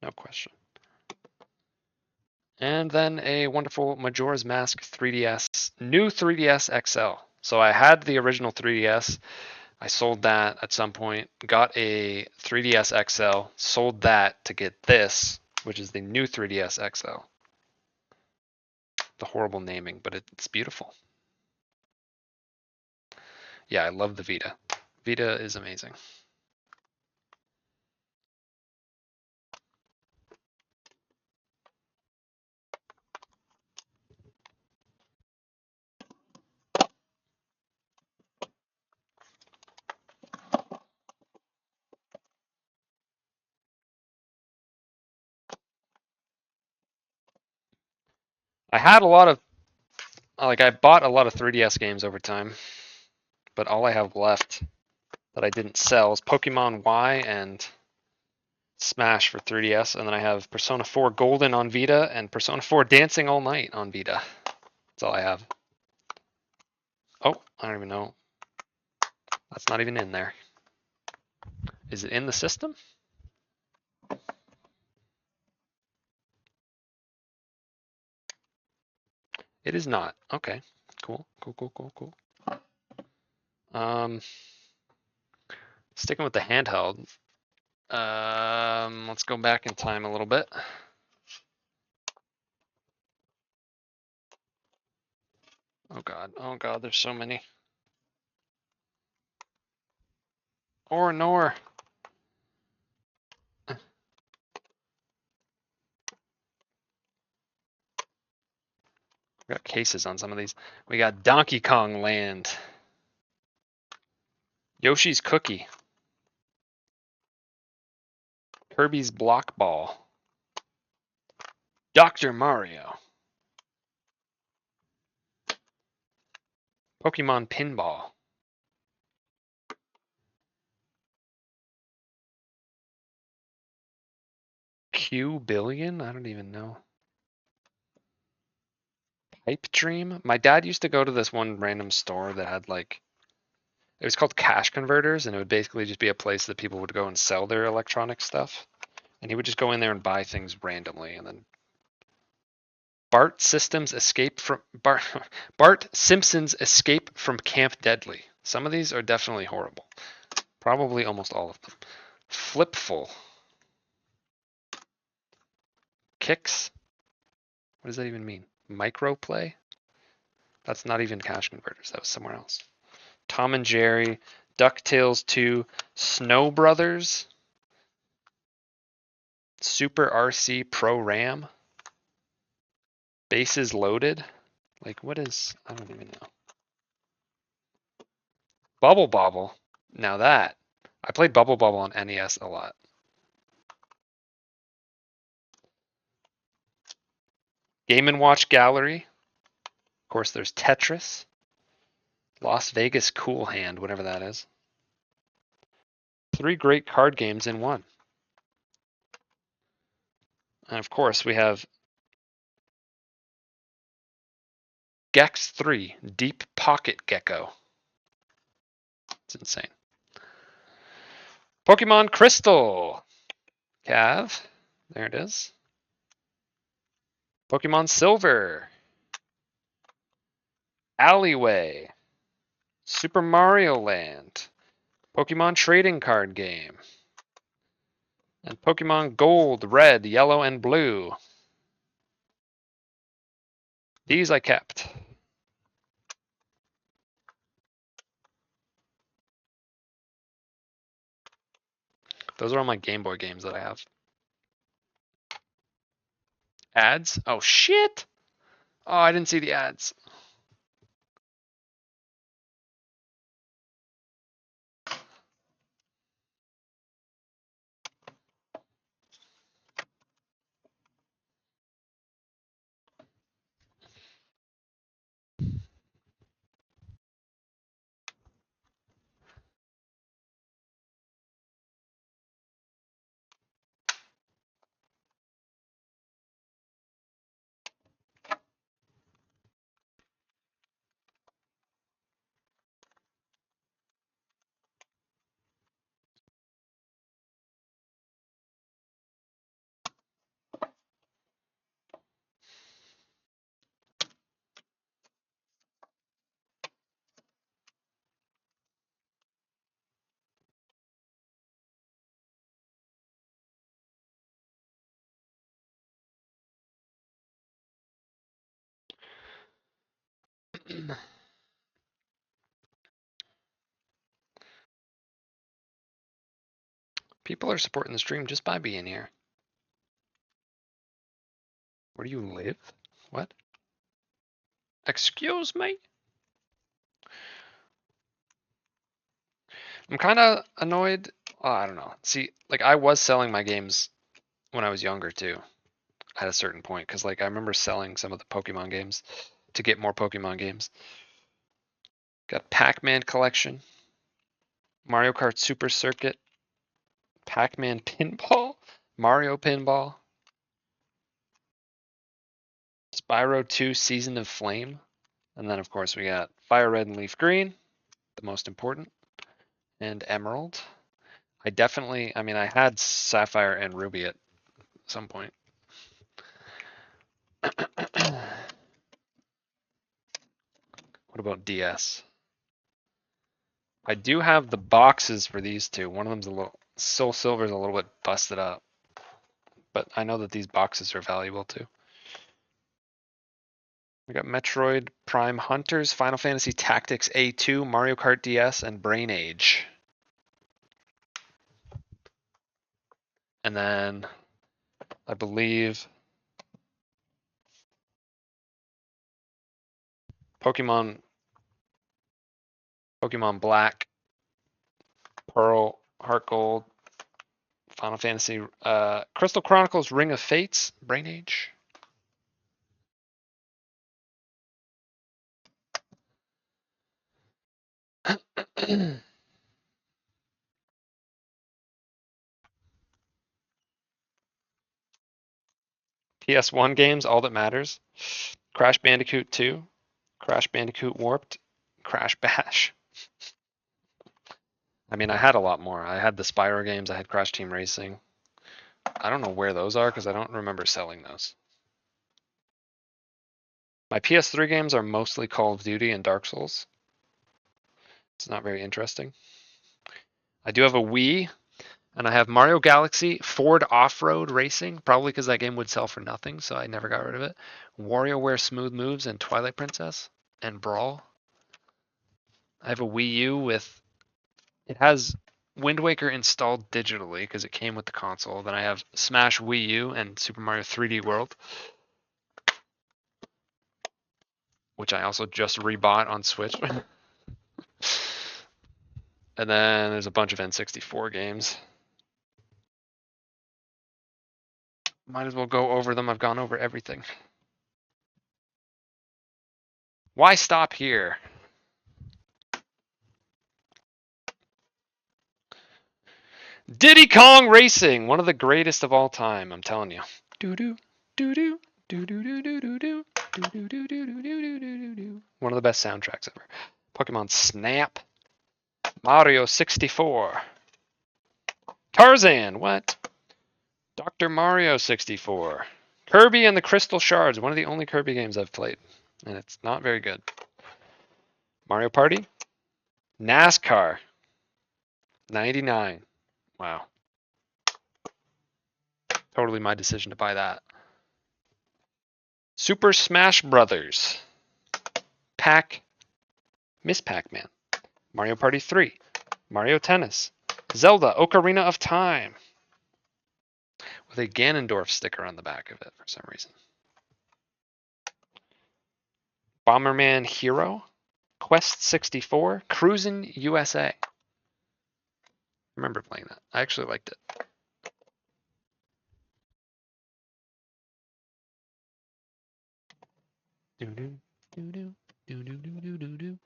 No question. And then a wonderful Majora's Mask 3DS, new 3DS XL. So I had the original 3DS. I sold that at some point, got a 3DS XL, sold that to get this, which is the new 3DS XL. The horrible naming, but it's beautiful. Yeah, I love the Vita. Vita is amazing. I had a lot of, like, I bought a lot of 3DS games over time, but all I have left that I didn't sell is Pokemon Y and Smash for 3DS, and then I have Persona 4 Golden on Vita and Persona 4 Dancing All Night on Vita. That's all I have. Oh, I don't even know. That's not even in there. Is it in the system? It is not. Okay. Cool. Sticking with the handheld. Let's go back in time a little bit. Oh God, there's so many. Or nor. We got cases on some of these. We got Donkey Kong Land. Yoshi's Cookie. Kirby's Block Ball. Dr. Mario. Pokemon Pinball. Q Billion? I don't even know. Pipe Dream? My dad used to go to this one random store that had like, it was called Cash Converters, and it would basically just be a place that people would go and sell their electronic stuff. And he would just go in there and buy things randomly, and then Bart Simpson's Escape from Camp Deadly. Some of these are definitely horrible. Probably almost all of them. Flipful. Kicks. What does that even mean? Microplay? That's not even cash converters. That was somewhere else. Tom and Jerry. DuckTales 2. Snow Brothers. Super RC Pro Ram. Bases Loaded. Like, what is... I don't even know. Bubble Bobble. Now that. I played Bubble Bobble on NES a lot. Game & Watch Gallery. Of course, there's Tetris. Las Vegas Cool Hand, whatever that is. 3 great card games in one. And of course, we have Gex 3, Deep Pocket Gecko. It's insane. Pokemon Crystal. Cav. There it is. Pokemon Silver. Alleyway. Super Mario Land. Pokemon Trading Card Game. And Pokemon Gold, Red, Yellow, and Blue. These I kept. Those are all my Game Boy games that I have. Ads? Oh, shit! Oh, I didn't see the ads. People are supporting the stream just by being here. Where do you live? What? Excuse me? I'm kind of annoyed. Oh, I don't know. See, like I was selling my games when I was younger too, at a certain point, because like I remember selling some of the Pokemon games to get more Pokemon games. Got Pac-Man collection, Mario Kart Super Circuit, Pac-Man Pinball, Mario Pinball, Spyro 2 Season of Flame, and then of course we got Fire Red and Leaf Green, the most important, and Emerald. I mean, I had Sapphire and Ruby at some point. What about DS? I do have the boxes for these two. One of them's a little, Soul Silver's a little bit busted up, but I know that these boxes are valuable too. We got Metroid Prime Hunters, Final Fantasy Tactics A2, Mario Kart DS, and Brain Age. And then I believe Pokemon Black, Pearl, Heart Gold, Final Fantasy, Crystal Chronicles, Ring of Fates, Brain Age. PS1 games, All That Matters, Crash Bandicoot 2, Crash Bandicoot Warped, Crash Bash. I mean, I had a lot more. I had the Spyro games, I had Crash Team Racing. I don't know where those are because I don't remember selling those. My PS3 games are mostly Call of Duty and Dark Souls. It's not very interesting. I do have a Wii, and I have Mario Galaxy, Ford Off-Road Racing, probably because that game would sell for nothing, so I never got rid of it. WarioWare Smooth Moves and Twilight Princess and Brawl. I have a Wii U with, it has Wind Waker installed digitally because it came with the console. Then I have Smash Wii U and Super Mario 3D World, which I also just rebought on Switch. And then there's a bunch of N64 games. Might as well go over them. I've gone over everything. Why stop here? Diddy Kong Racing, one of the greatest of all time, I'm telling you. Doo-doo, doo-doo, doo-doo, doo-doo, doo-doo, doo-doo, doo-doo, doo-doo, doo-doo. One of the best soundtracks ever. Pokemon Snap. Mario 64. Tarzan, what? Dr. Mario 64. Kirby and the Crystal Shards, one of the only Kirby games I've played. And it's not very good. Mario Party. NASCAR. 99. Wow. Totally my decision to buy that. Super Smash Brothers. Miss Pac-Man. Mario Party 3. Mario Tennis. Zelda Ocarina of Time. With a Ganondorf sticker on the back of it for some reason. Bomberman Hero. Quest 64. Cruisin' USA. I remember playing that. I actually liked it. Do-do, do-do, do-do, do-do, do-do.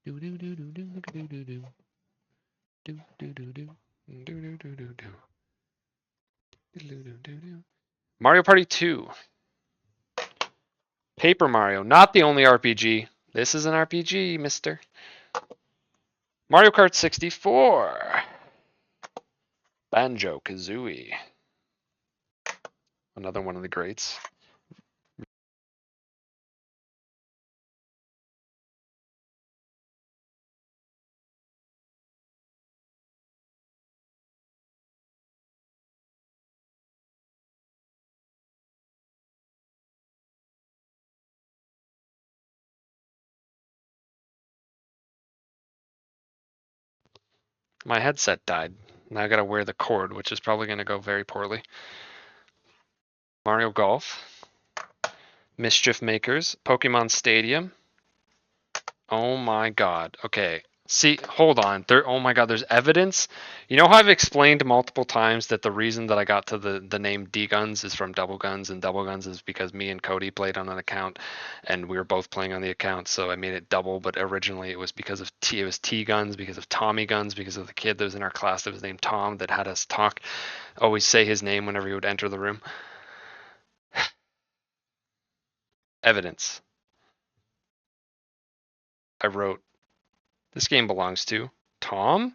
Do-do-do-do-do-do-do-do. Do-do-do-do. Do-do-do-do-do. Do-do-do-do-do. Mario Party 2. Paper Mario, not the only RPG. This is an RPG, mister. Mario Kart 64. Banjo-Kazooie. Another one of the greats. My headset died. Now I gotta wear the cord, which is probably gonna go very poorly. Mario Golf. Mischief Makers. Pokemon Stadium. Oh my god. Okay. See, hold on. Oh my god, there's evidence. You know how I've explained multiple times that the reason that I got to the name D-Guns is from Double Guns, and Double Guns is because me and Cody played on an account, and we were both playing on the account, so I made it double, but originally it was because of T-Guns, because of Tommy Guns, because of the kid that was in our class that was named Tom that had us always say his name whenever he would enter the room. Evidence. I wrote, this game belongs to Tom?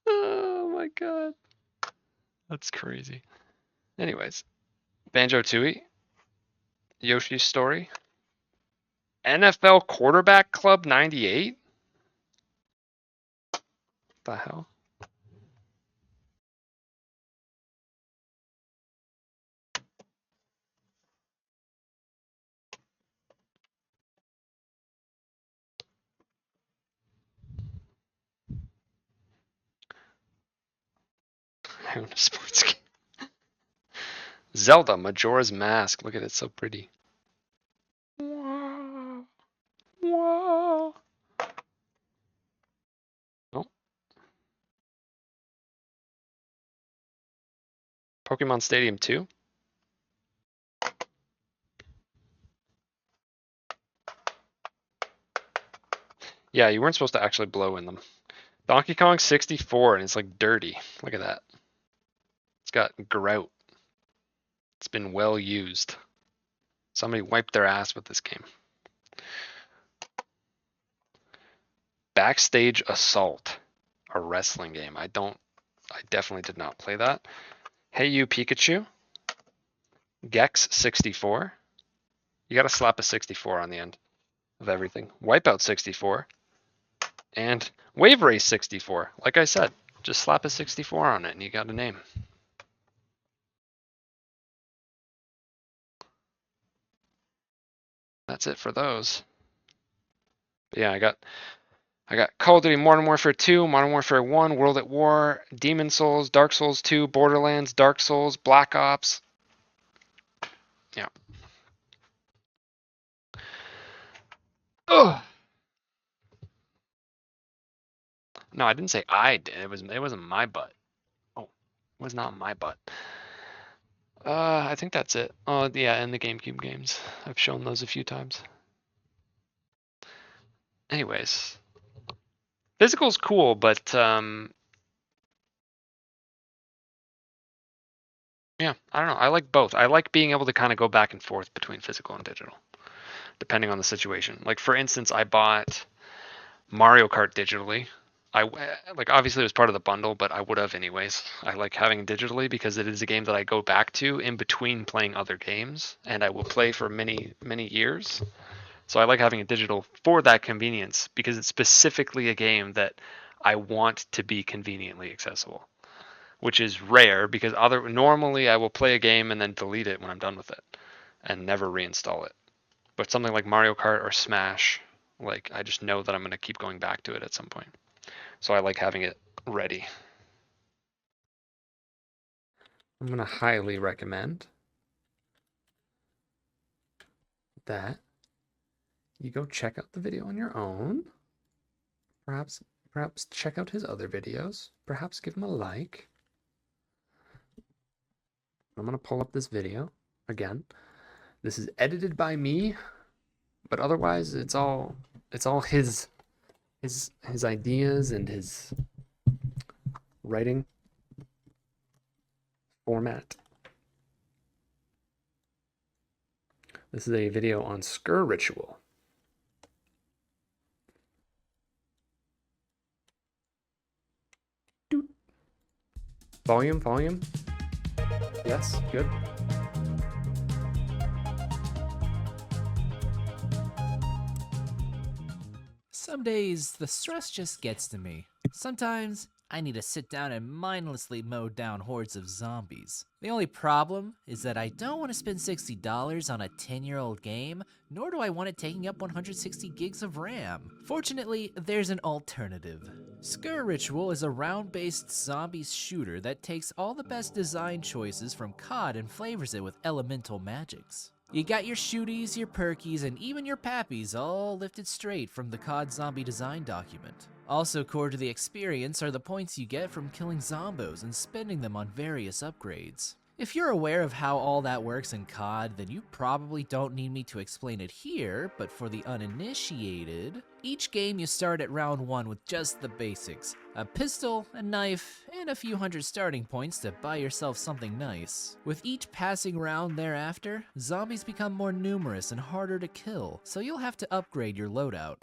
Oh my god. That's crazy. Anyways, Banjo-Tooie, Yoshi's Story, NFL Quarterback Club 98? What the hell? I own a sports game. Zelda, Majora's Mask. Look at it, so pretty. Whoa. Whoa. Oh. Pokemon Stadium 2. Yeah, you weren't supposed to actually blow in them. Donkey Kong 64, and it's like dirty. Look at that. It's got grout. It's been well used. Somebody wiped their ass with this game. Backstage Assault, a wrestling game. I definitely did not play that. Hey You Pikachu. Gex 64. You gotta slap a 64 on the end of everything. Wipeout 64 and Wave Race 64. Like I said, just slap a 64 on it and you got a name. That's it for those. But yeah, I got Call of Duty Modern Warfare 2, Modern Warfare 1, World at War, Demon Souls, Dark Souls 2, Borderlands, Dark Souls, Black Ops. Yeah. Ugh. No, I didn't say I did. It wasn't my butt. Oh, it was not my butt. I think that's it. Oh, yeah, and the GameCube games. I've shown those a few times. Anyways, physical's cool, but yeah, I don't know. I like both. I like being able to kind of go back and forth between physical and digital, depending on the situation. Like for instance, I bought Mario Kart digitally. Like obviously it was part of the bundle, but I would have anyways. I like having it digitally because it is a game that I go back to in between playing other games, and I will play for many years. So I like having it digital for that convenience because it's specifically a game that I want to be conveniently accessible, which is rare because normally I will play a game and then delete it when I'm done with it and never reinstall it. But something like Mario Kart or Smash, like I just know that I'm going to keep going back to it at some point. So I like having it ready. I'm going to highly recommend that you go check out the video on your own. Perhaps check out his other videos. Perhaps give him a like. I'm going to pull up this video again. This is edited by me, but otherwise it's all his ideas and his writing format. This is a video on Skur Ritual. Volume. Yes, good. Some days, the stress just gets to me. Sometimes, I need to sit down and mindlessly mow down hordes of zombies. The only problem is that I don't want to spend $60 on a 10-year-old game, nor do I want it taking up 160 gigs of RAM. Fortunately, there's an alternative. Skur Ritual is a round-based zombies shooter that takes all the best design choices from COD and flavors it with elemental magics. You got your shooties, your perkies, and even your pappies all lifted straight from the COD zombie design document. Also core to the experience are the points you get from killing zombos and spending them on various upgrades. If you're aware of how all that works in COD, then you probably don't need me to explain it here, but for the uninitiated, each game you start at round 1 with just the basics. A pistol, a knife, and a few hundred starting points to buy yourself something nice. With each passing round thereafter, zombies become more numerous and harder to kill, so you'll have to upgrade your loadout.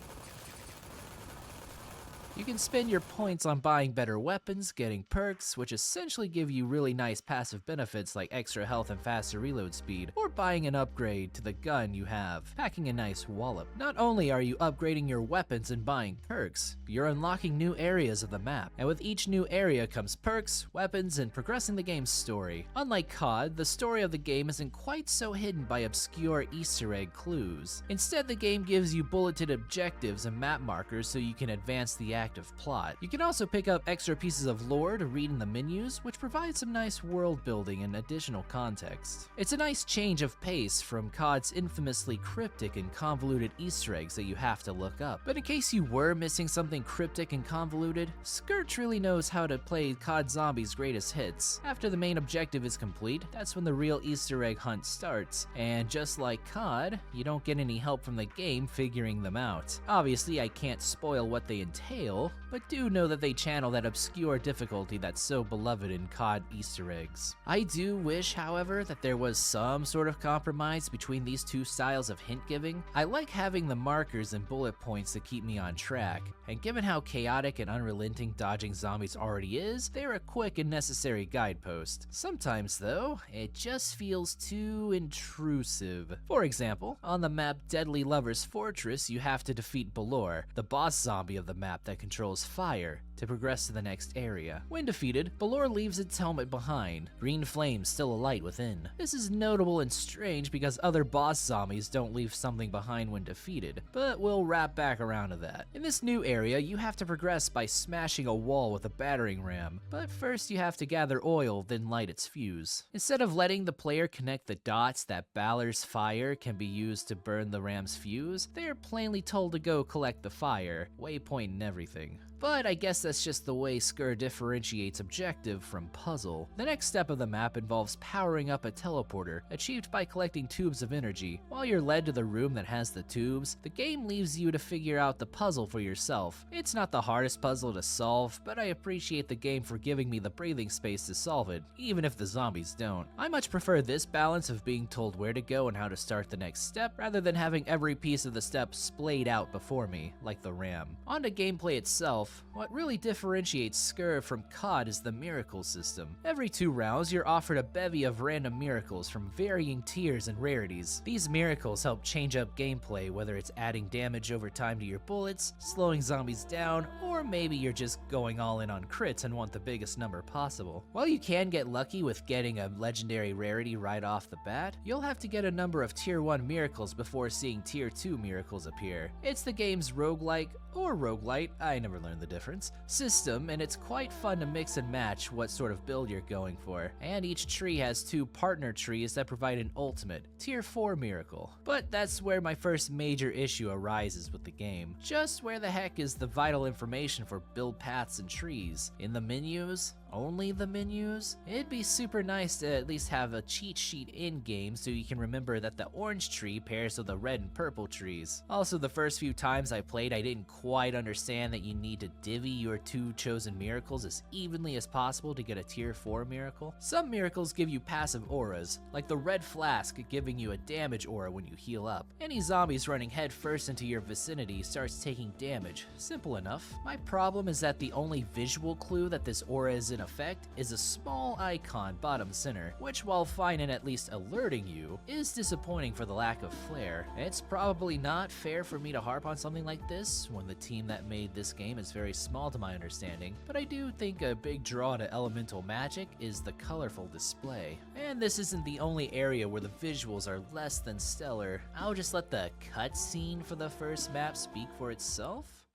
You can spend your points on buying better weapons, getting perks, which essentially give you really nice passive benefits like extra health and faster reload speed, or buying an upgrade to the gun you have, packing a nice wallop. Not only are you upgrading your weapons and buying perks, you're unlocking new areas of the map, and with each new area comes perks, weapons, and progressing the game's story. Unlike COD, the story of the game isn't quite so hidden by obscure Easter egg clues. Instead, the game gives you bulleted objectives and map markers so you can advance the active plot. You can also pick up extra pieces of lore to read in the menus, which provides some nice world building and additional context. It's a nice change of pace from COD's infamously cryptic and convoluted Easter eggs that you have to look up. But in case you were missing something cryptic and convoluted, Skur truly knows how to play COD Zombies' greatest hits. After the main objective is complete, that's when the real Easter egg hunt starts, and just like COD, you don't get any help from the game figuring them out. Obviously, I can't spoil what they entail, difficult, but do know that they channel that obscure difficulty that's so beloved in COD Easter eggs. I do wish, however, that there was some sort of compromise between these two styles of hint giving. I like having the markers and bullet points to keep me on track, and given how chaotic and unrelenting dodging zombies already is, they're a quick and necessary guidepost. Sometimes though, it just feels too intrusive. For example, on the map Deadly Lover's Fortress, you have to defeat Balor, the boss zombie of the map that controls fire, to progress to the next area. When defeated, Balor leaves its helmet behind, green flames still alight within. This is notable and strange because other boss zombies don't leave something behind when defeated, but we'll wrap back around to that. In this new area, you have to progress by smashing a wall with a battering ram, but first you have to gather oil, then light its fuse. Instead of letting the player connect the dots that Balor's fire can be used to burn the ram's fuse, they are plainly told to go collect the fire, waypoint and everything. But I guess that's just the way Skur differentiates objective from puzzle. The next step of the map involves powering up a teleporter, achieved by collecting tubes of energy. While you're led to the room that has the tubes, the game leaves you to figure out the puzzle for yourself. It's not the hardest puzzle to solve, but I appreciate the game for giving me the breathing space to solve it, even if the zombies don't. I much prefer this balance of being told where to go and how to start the next step, rather than having every piece of the step splayed out before me, like the ram. On to gameplay itself. What really differentiates Skur from COD is the miracle system. Every 2 rounds, you're offered a bevy of random miracles from varying tiers and rarities. These miracles help change up gameplay, whether it's adding damage over time to your bullets, slowing zombies down, or maybe you're just going all in on crits and want the biggest number possible. While you can get lucky with getting a legendary rarity right off the bat, you'll have to get a number of tier 1 miracles before seeing tier 2 miracles appear. It's the game's roguelike, or roguelite, I never learned the difference, system, and it's quite fun to mix and match what sort of build you're going for. And each tree has 2 partner trees that provide an ultimate, tier 4 miracle. But that's where my first major issue arises with the game. Just where the heck is the vital information for build paths and trees? In the menus? Only the menus? It'd be super nice to at least have a cheat sheet in-game so you can remember that the orange tree pairs with the red and purple trees. Also, the first few times I played, I didn't quite understand that you need to divvy your 2 chosen miracles as evenly as possible to get a tier 4 miracle. Some miracles give you passive auras, like the red flask giving you a damage aura when you heal up. Any zombies running headfirst into your vicinity starts taking damage. Simple enough. My problem is that the only visual clue that this aura is in effect is a small icon bottom center, which while fine and at least alerting you, is disappointing for the lack of flair. It's probably not fair for me to harp on something like this when the team that made this game is very small to my understanding, but I do think a big draw to elemental magic is the colorful display. And this isn't the only area where the visuals are less than stellar. I'll just let the cutscene for the first map speak for itself.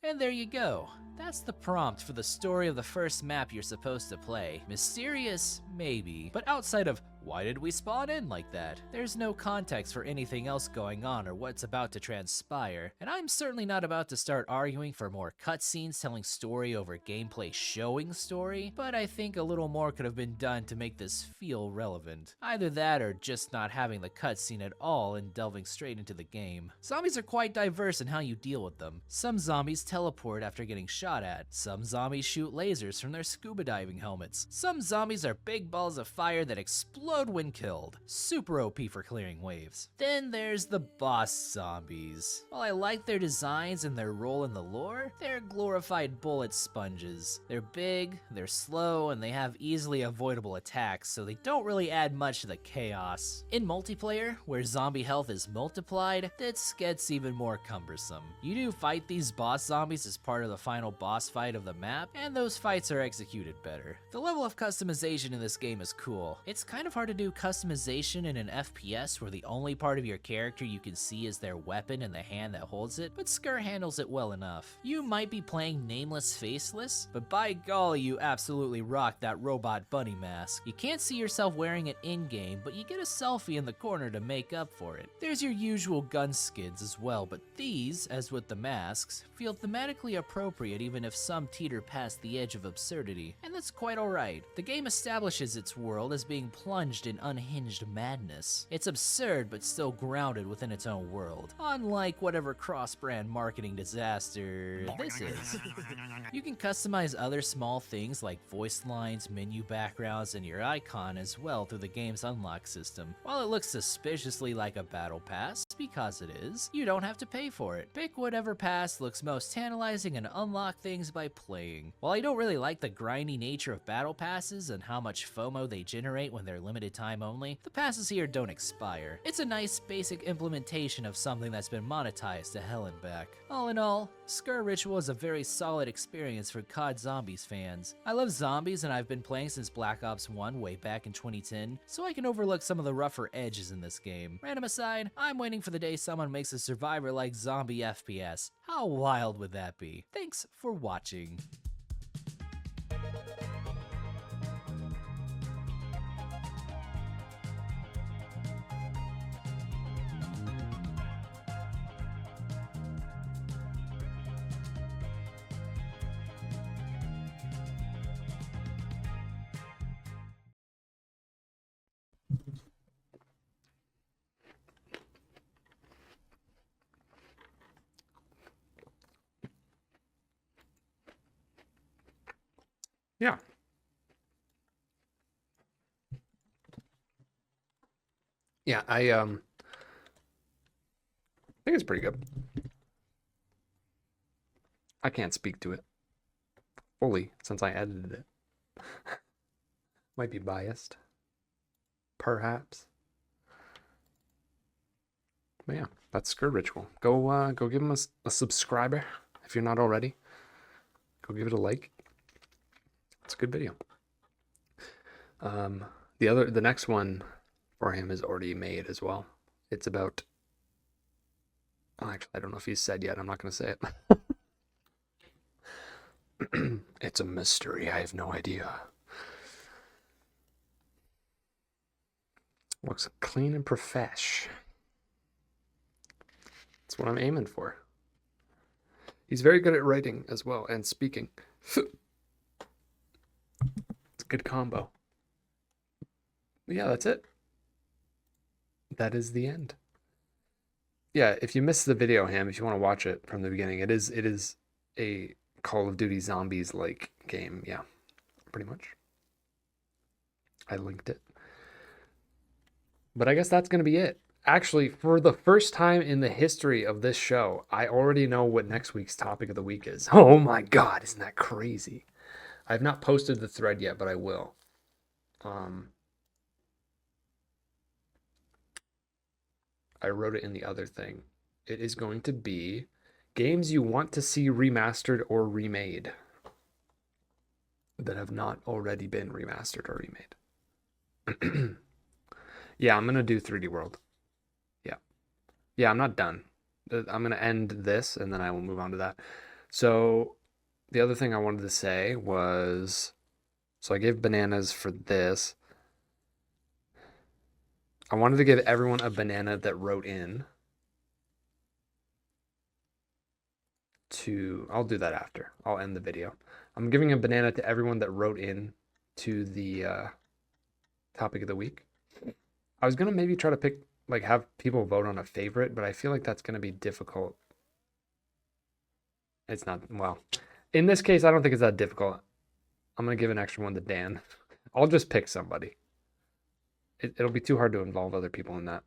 And there you go. That's the prompt for the story of the first map you're supposed to play. Mysterious? Maybe. But outside of, why did we spawn in like that? There's no context for anything else going on or what's about to transpire. And I'm certainly not about to start arguing for more cutscenes telling story over gameplay showing story, but I think a little more could have been done to make this feel relevant. Either that or just not having the cutscene at all and delving straight into the game. Zombies are quite diverse in how you deal with them. Some zombies teleport after getting shot at. Some zombies shoot lasers from their scuba diving helmets. Some zombies are big balls of fire that explode when killed. Super OP for clearing waves. Then there's the boss zombies. While I like their designs and their role in the lore, they're glorified bullet sponges. They're big, they're slow, and they have easily avoidable attacks, so they don't really add much to the chaos. In multiplayer, where zombie health is multiplied, this gets even more cumbersome. You do fight these boss zombies as part of the final boss fight of the map, and those fights are executed better. The level of customization in this game is cool. It's kind of hard to do customization in an FPS where the only part of your character you can see is their weapon and the hand that holds it, but Skur handles it well enough. You might be playing Nameless Faceless, but by golly, you absolutely rock that robot bunny mask. You can't see yourself wearing it in-game, but you get a selfie in the corner to make up for it. There's your usual gun skids as well, but these, as with the masks, feel thematically appropriate even if some teeter past the edge of absurdity, and that's quite alright. The game establishes its world as being plunged plunged in unhinged madness. It's absurd but still grounded within its own world, unlike whatever cross-brand marketing disaster this is. You can customize other small things like voice lines, menu backgrounds, and your icon as well through the game's unlock system. While it looks suspiciously like a battle pass, because it is, you don't have to pay for it. Pick whatever pass looks most tantalizing and unlock things by playing. While I don't really like the grindy nature of battle passes and how much FOMO they generate when they're limited time only, the passes here don't expire. It's a nice basic implementation of something that's been monetized to hell and back. All in all, Skur Ritual is a very solid experience for COD Zombies fans. I love zombies and I've been playing since Black Ops 1 way back in 2010, so I can overlook some of the rougher edges in this game. Random aside, I'm waiting for the day someone makes a survivor-like zombie FPS. How wild would that be? Thanks for watching. Yeah. Yeah, I think it's pretty good. I can't speak to it fully since I edited it. Might be biased. Perhaps. But yeah, that's Skur Ritual. Go give him a subscriber if you're not already. Go give it a like. It's a good video. The next one for him is already made as well. It's about, actually, I don't know if he's said yet. I'm not going to say it. It's a mystery. I have no idea. Looks clean and profesh. That's what I'm aiming for. He's very good at writing as well and speaking. It's a good combo. Yeah, that's it. That is the end. Yeah, if you missed the video, Ham, if you want to watch it from the beginning, it is a Call of Duty Zombies like game. Yeah, pretty much. I linked it. But I guess that's going to be it. Actually, for the first time in the history of this show, I already know what next week's topic of the week is. Oh my God, isn't that crazy? I've not posted the thread yet, but I will. I wrote it in the other thing. It is going to be games you want to see remastered or remade that have not already been remastered or remade. Yeah, I'm going to do 3D World. Yeah. Yeah, I'm not done. I'm going to end this and then I will move on to that. So the other thing I wanted to say was, so I gave bananas for this. I wanted to give everyone a banana that wrote in to, I'll do that after. I'll end the video. I'm giving a banana to everyone that wrote in to the topic of the week. I was going to maybe try to pick, like, have people vote on a favorite, but I feel like that's going to be difficult. It's not, well, in this case, I don't think it's that difficult. I'm going to give an extra one to Dan. I'll just pick somebody. It'll be too hard to involve other people in that.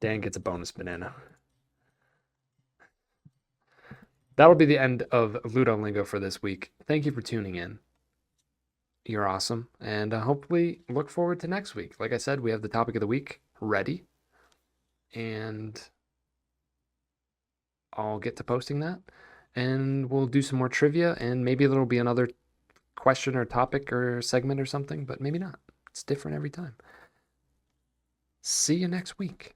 Dan gets a bonus banana. That'll be the end of Ludo Lingo for this week. Thank you for tuning in. You're awesome. And hopefully look forward to next week. Like I said, we have the topic of the week ready. And I'll get to posting that. And we'll do some more trivia. And maybe there'll be another question or topic or segment or something. But maybe not. It's different every time. See you next week.